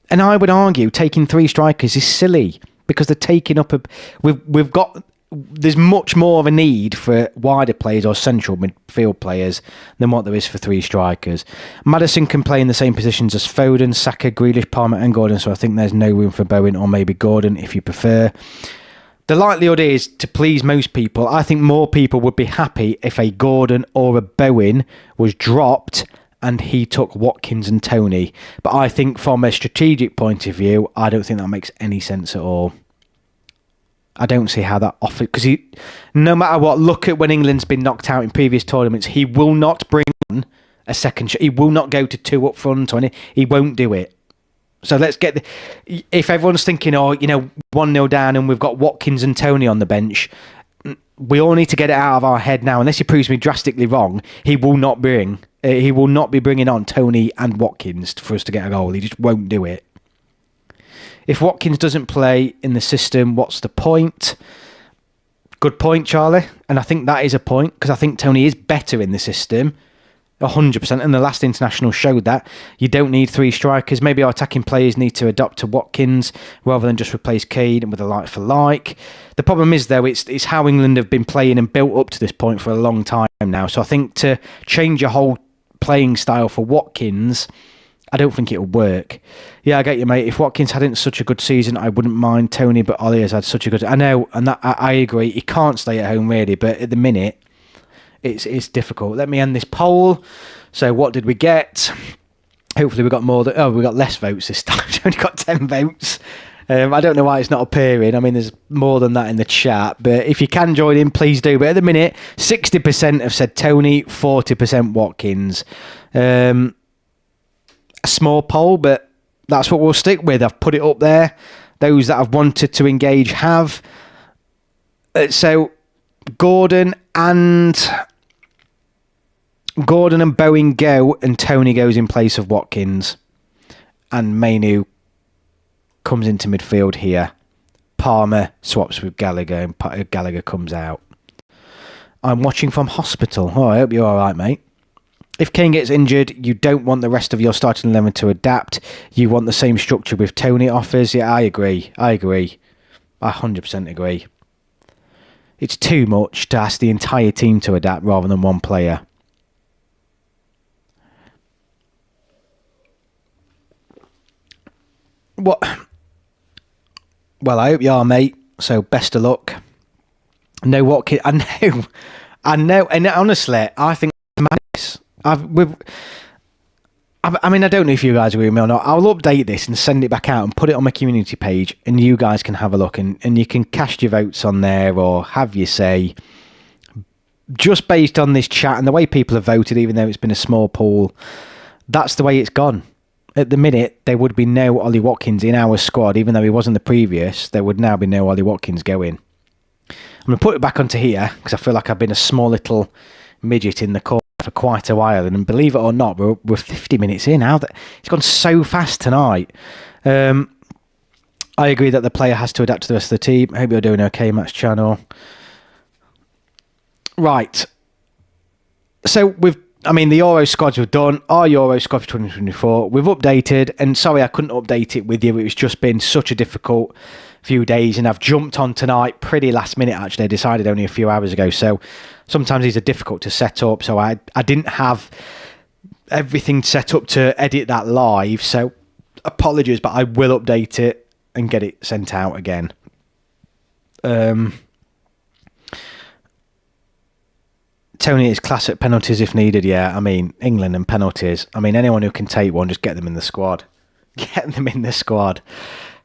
And I would argue taking 3 strikers is silly because they're taking up there's much more of a need for wider players or central midfield players than what there is for 3 strikers. Maddison can play in the same positions as Foden, Saka, Grealish, Palmer and Gordon, so I think there's no room for Bowen or maybe Gordon if you prefer. The likelihood is, to please most people, I think more people would be happy if a Gordon or a Bowen was dropped and he took Watkins and Toney. But I think from a strategic point of view, I don't think that makes any sense at all. I don't see how that offers... Because no matter what, look at when England's been knocked out in previous tournaments, he will not bring on a second... He will not go to 2 up front. He won't do it. So let's get... If everyone's thinking, 1-0 down and we've got Watkins and Toney on the bench, we all need to get it out of our head now. Unless he proves me drastically wrong, he will not be bringing on Toney and Watkins for us to get a goal. He just won't do it. If Watkins doesn't play in the system, what's the point? Good point, Charlie. And I think that is a point, because I think Toney is better in the system. 100%. And the last international showed that. You don't need 3 strikers. Maybe our attacking players need to adopt to Watkins rather than just replace Kane with a like for like. The problem is, though, it's how England have been playing and built up to this point for a long time now. So I think to change your whole playing style for Watkins, I don't think it'll work. Yeah, I get you, mate. If Watkins hadn't such a good season, I wouldn't mind Toney, but Ollie has had such a good... I know, and that, I agree. He can't stay at home, really, but at the minute, it's difficult. Let me end this poll. So what did we get? Hopefully we got more than... Oh, we got less votes this time. We only got 10 votes. I don't know why it's not appearing. I mean, there's more than that in the chat. But if you can join in, please do. But at the minute, 60% have said Tony, 40% Watkins. A small poll, but that's what we'll stick with. I've put it up there. Those that have wanted to engage have. So Gordon and Bowen go, and Tony goes in place of Watkins. And Mainu comes into midfield here. Palmer swaps with Gallagher, and Gallagher comes out. I'm watching from hospital. Oh, I hope you're all right, mate. If Kane gets injured, you don't want the rest of your starting 11 to adapt. You want the same structure with Tony offers. Yeah, I agree. I 100% agree. It's too much to ask the entire team to adapt rather than one player. What? Well, I hope you are, mate. So best of luck. No, Watkins. I know. And honestly, I think it's madness. I mean, I don't know if you guys agree with me or not. I'll update this and send it back out and put it on my community page, and you guys can have a look, and you can cast your votes on there or have your say. Just based on this chat and the way people have voted, even though it's been a small poll, that's the way it's gone. At the minute, there would be no Ollie Watkins in our squad, even though he was in the previous. There would now be no Ollie Watkins going. I'm going to put it back onto here because I feel like I've been a small little midget in the corner for quite a while. And believe it or not, we're 50 minutes in now. It's gone so fast tonight. I agree that the player has to adapt to the rest of the team. I hope you're doing okay, Matt's channel. Right. So the Euro squads were done. Our Euro squad for 2024, we've updated. And sorry, I couldn't update it with you. It's just been such a difficult few days. And I've jumped on tonight pretty last minute, actually. I decided only a few hours ago. So sometimes these are difficult to set up. So I didn't have everything set up to edit that live. So apologies, but I will update it and get it sent out again. Tony is class at penalties if needed. Yeah, I mean, England and penalties. I mean, anyone who can take one, just get them in the squad. Get them in the squad.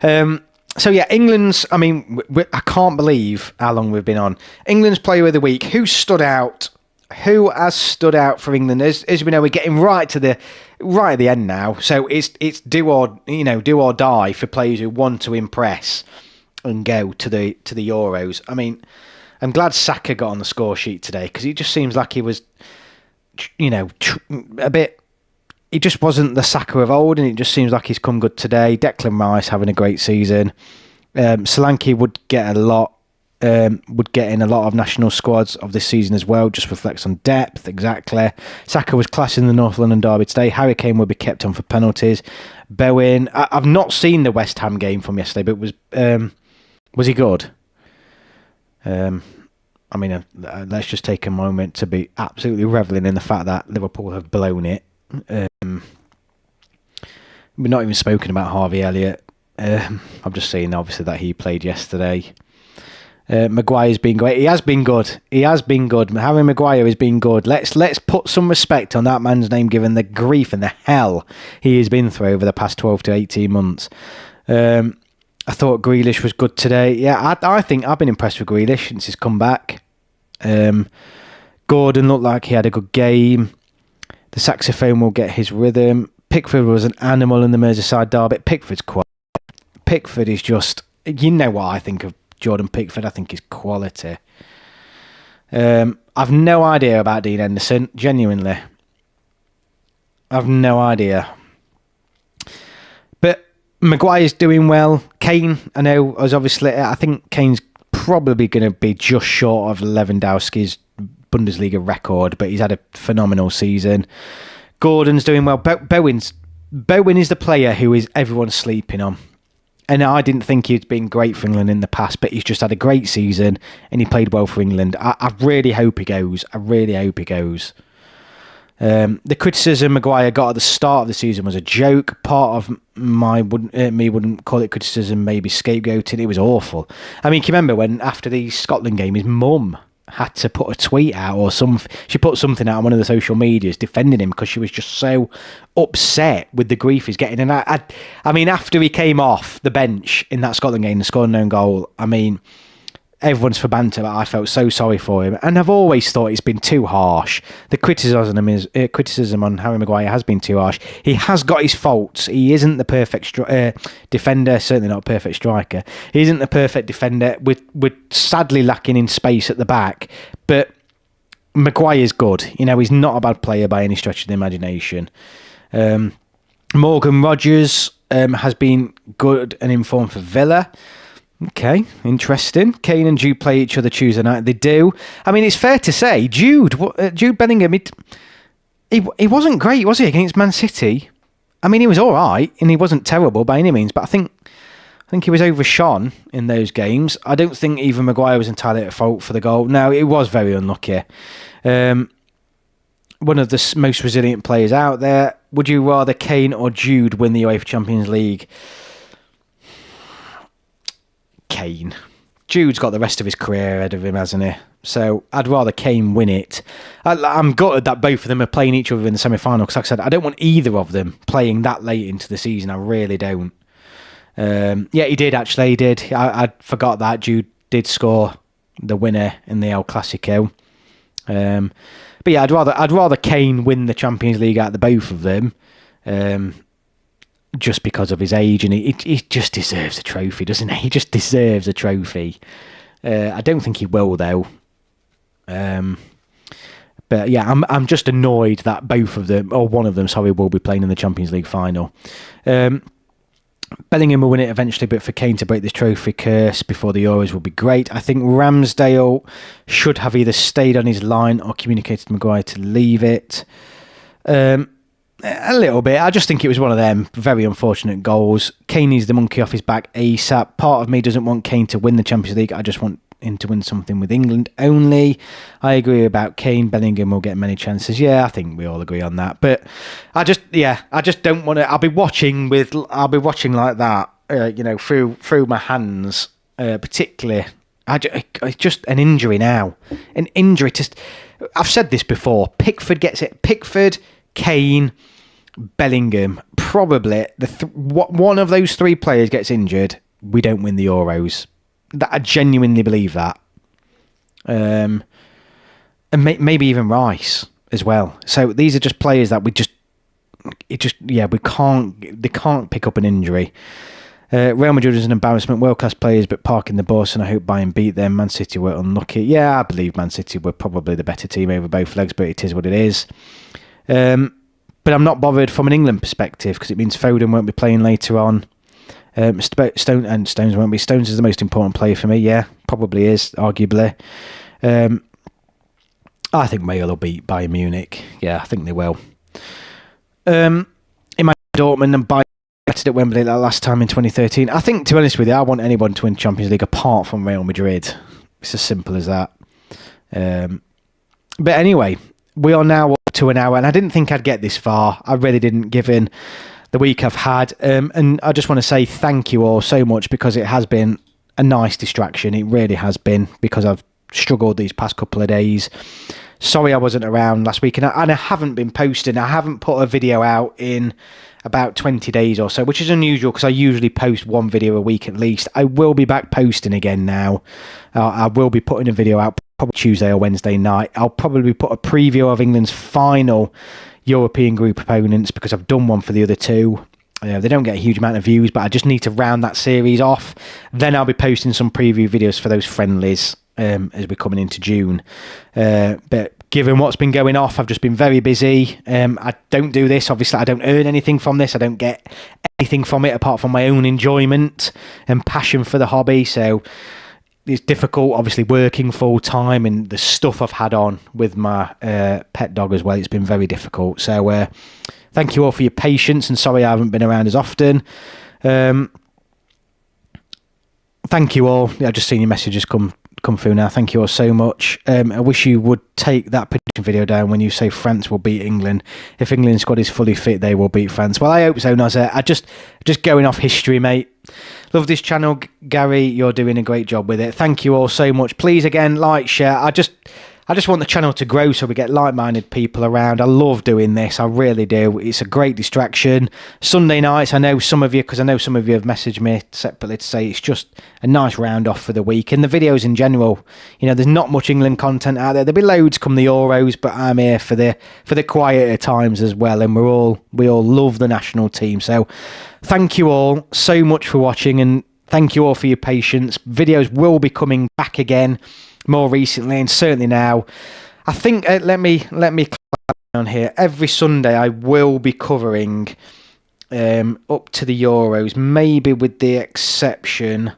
So, yeah, England's... I mean, I can't believe how long we've been on. England's Player of the Week. Who stood out? Who has stood out for England? As we know, we're getting right at the end now. So, it's do or die for players who want to impress and go to the Euros. I mean... I'm glad Saka got on the score sheet today because it just seems like he was, a bit... He just wasn't the Saka of old, and it just seems like he's come good today. Declan Rice having a great season. Solanke would get in a lot of national squads of this season as well. Just reflects on depth, exactly. Saka was class in the North London derby today. Harry Kane will be kept on for penalties. Bowen... I've not seen the West Ham game from yesterday, but was he good? Let's just take a moment to be absolutely reveling in the fact that Liverpool have blown it. We're not even spoken about Harvey Elliott. I'm just saying, obviously, that he played yesterday. Maguire's been great. He has been good. Harry Maguire has been good. Let's put some respect on that man's name, given the grief and the hell he has been through over the past 12 to 18 months. I thought Grealish was good today. Yeah, I think I've been impressed with Grealish since he's come back. Gordon looked like he had a good game. The saxophone will get his rhythm. Pickford was an animal in the Merseyside derby. Pickford is just... You know what I think of Jordan Pickford. I think he's quality. I've no idea about Dean Henderson. Genuinely. I've no idea. But Maguire's doing well. Kane, I know, I think Kane's probably going to be just short of Lewandowski's Bundesliga record, but he's had a phenomenal season. Gordon's doing well. Bowen is the player who is everyone's sleeping on. And I didn't think he'd been great for England in the past, but he's just had a great season and he played well for England. I really hope he goes. The criticism Maguire got at the start of the season was a joke. Part of me wouldn't call it criticism, maybe scapegoating. It was awful. I mean, can you remember when after the Scotland game, his mum had to put a tweet out or she put something out on one of the social medias defending him because she was just so upset with the grief he's getting. And I mean, after he came off the bench in that Scotland game and scored an own goal, I mean, everyone's for banter, but I felt so sorry for him. And I've always thought he's been too harsh. The criticism on Harry Maguire has been too harsh. He has got his faults. He isn't the perfect defender, certainly not a perfect striker. He isn't the perfect defender. We're sadly lacking in space at the back. But Maguire's good. You know, he's not a bad player by any stretch of the imagination. Morgan Rogers has been good and informed for Villa. Okay, interesting. Kane and Jude play each other Tuesday night. They do. I mean, it's fair to say, Jude Bellingham, he wasn't great, was he, against Man City? I mean, he was all right, and he wasn't terrible by any means, but I think he was overshone in those games. I don't think even Maguire was entirely at fault for the goal. No, it was very unlucky. One of the most resilient players out there. Would you rather Kane or Jude win the UEFA Champions League? Kane. Jude's got the rest of his career ahead of him, hasn't he? So I'd rather Kane win it. I'm gutted that both of them are playing each other in the semi-final because, like I said, I don't want either of them playing that late into the season. I really don't. Yeah, he did actually. He did. I forgot that Jude did score the winner in the El Clasico. But yeah, I'd rather Kane win the Champions League out of the both of them. Just because of his age, and he just deserves a trophy, doesn't he? He just deserves a trophy. I don't think he will, though. But yeah, I'm just annoyed that both of them, or one of them, sorry, will be playing in the Champions League final. Bellingham will win it eventually, but for Kane to break this trophy curse before the Euros will be great. I think Ramsdale should have either stayed on his line or communicated to Maguire to leave it. A little bit. I just think it was one of them very unfortunate goals. Kane needs the monkey off his back ASAP. Part of me doesn't want Kane to win the Champions League. I just want him to win something with England only. I agree about Kane. Bellingham will get many chances. Yeah, I think we all agree on that. But I just don't want to. I'll be watching like that. Through my hands, particularly. It's just an injury now. An injury. I've said this before. Pickford gets it. Pickford, Kane, Bellingham, probably one of those three players gets injured, we don't win the Euros. I genuinely believe that. And maybe even Rice as well. So these are just players that they can't pick up an injury. Real Madrid is an embarrassment, world-class players, but parking the bus, and I hope Bayern beat them. Man City were unlucky. Yeah, I believe Man City were probably the better team over both legs, but it is what it is. But I'm not bothered from an England perspective because it means Foden won't be playing later on. Stones won't be. Stones is the most important player for me. Yeah, probably is, arguably. I think Real will beat Bayern Munich. Yeah, I think they will. In my Dortmund and Bayern at Wembley that last time in 2013. I think, to be honest with you, I want anyone to win Champions League apart from Real Madrid. It's as simple as that. But anyway, we are now up to an hour, and I didn't think I'd get this far. I really didn't, given the week I've had. And I just want to say thank you all so much, because it has been a nice distraction. It really has been, because I've struggled these past couple of days. Sorry I wasn't around last week, and I haven't been posting. I haven't put a video out in about 20 days or so, which is unusual because I usually post one video a week at least. I will be back posting again now. I will be putting a video out probably Tuesday or Wednesday night. I'll probably put a preview of England's final European group opponents, because I've done one for the other two. They don't get a huge amount of views, but I just need to round that series off. Then I'll be posting some preview videos for those friendlies as we're coming into June. But given what's been going off, I've just been very busy. I don't do this, obviously. I don't earn anything from this. I don't get anything from it apart from my own enjoyment and passion for the hobby. So it's difficult, obviously, working full time, and the stuff I've had on with my pet dog as well. It's been very difficult. So thank you all for your patience, and sorry I haven't been around as often. Thank you all. I've just seen your messages come through now. Thank you all so much. I wish you would take that prediction video down when you say France will beat England. If England's squad is fully fit, they will beat France. Well, I hope so, Nozza. I just going off history, mate. Love this channel, Gary. You're doing a great job with it. Thank you all so much. Please, again, like, share. I just want the channel to grow so we get like-minded people around. I love doing this. I really do. It's a great distraction. Sunday nights, I know some of you, because I know some of you have messaged me separately to say it's just a nice round off for the week. And the videos in general, you know, there's not much England content out there. There'll be loads come the Euros, but I'm here for the quieter times as well. And we all love the national team. So thank you all so much for watching, and thank you all for your patience. Videos will be coming back again more recently, and certainly now. I think let me clarify on here. Every Sunday I will be covering up to the Euros, maybe with the exception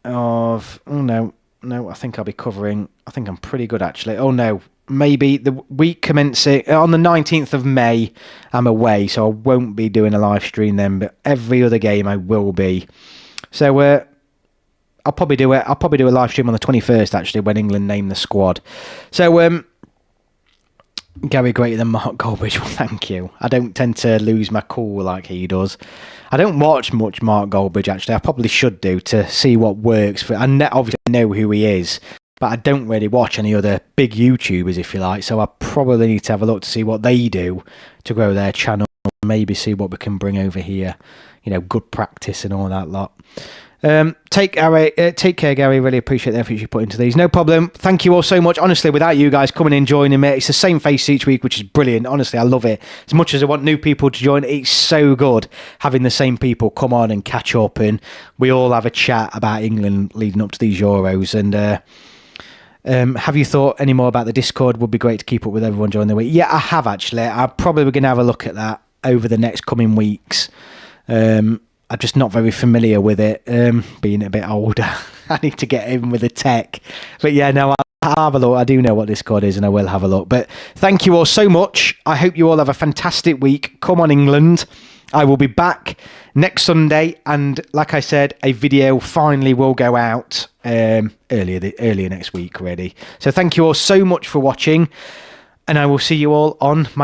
of no, I think I'll be covering. I think I'm pretty good actually. Oh no, maybe the week commencing on the 19th of May. I'm away, so I won't be doing a live stream then. But every other game I will be. So I'll probably do a live stream on the 21st actually, when England name the squad. So Gary greater than Mark Goldbridge. Well, thank you. I don't tend to lose my cool like he does. I don't watch much Mark Goldbridge actually. I probably should do, to see what works for. Obviously I know who he is, but I don't really watch any other big YouTubers, if you like. So I probably need to have a look to see what they do to grow their channel. Maybe see what we can bring over here. You know, good practice and all that lot. Take care, Gary. Really appreciate the effort you put into these. No problem. Thank you all so much. Honestly, without you guys coming in, joining me, it's the same face each week, which is brilliant. Honestly, I love it. As much as I want new people to join, it's so good having the same people come on and catch up, and we all have a chat about England leading up to these Euros. And have you thought any more about the Discord? Would be great to keep up with everyone during the week. Yeah, I have actually. I'm probably going to have a look at that over the next coming weeks. I'm just not very familiar with it, being a bit older. I need to get in with the tech. But yeah, no, I'll have a look. I do know what Discord is, and I will have a look. But thank you all so much. I hope you all have a fantastic week. Come on, England. I will be back next Sunday. And like I said, a video finally will go out earlier next week, really. So thank you all so much for watching. And I will see you all on my next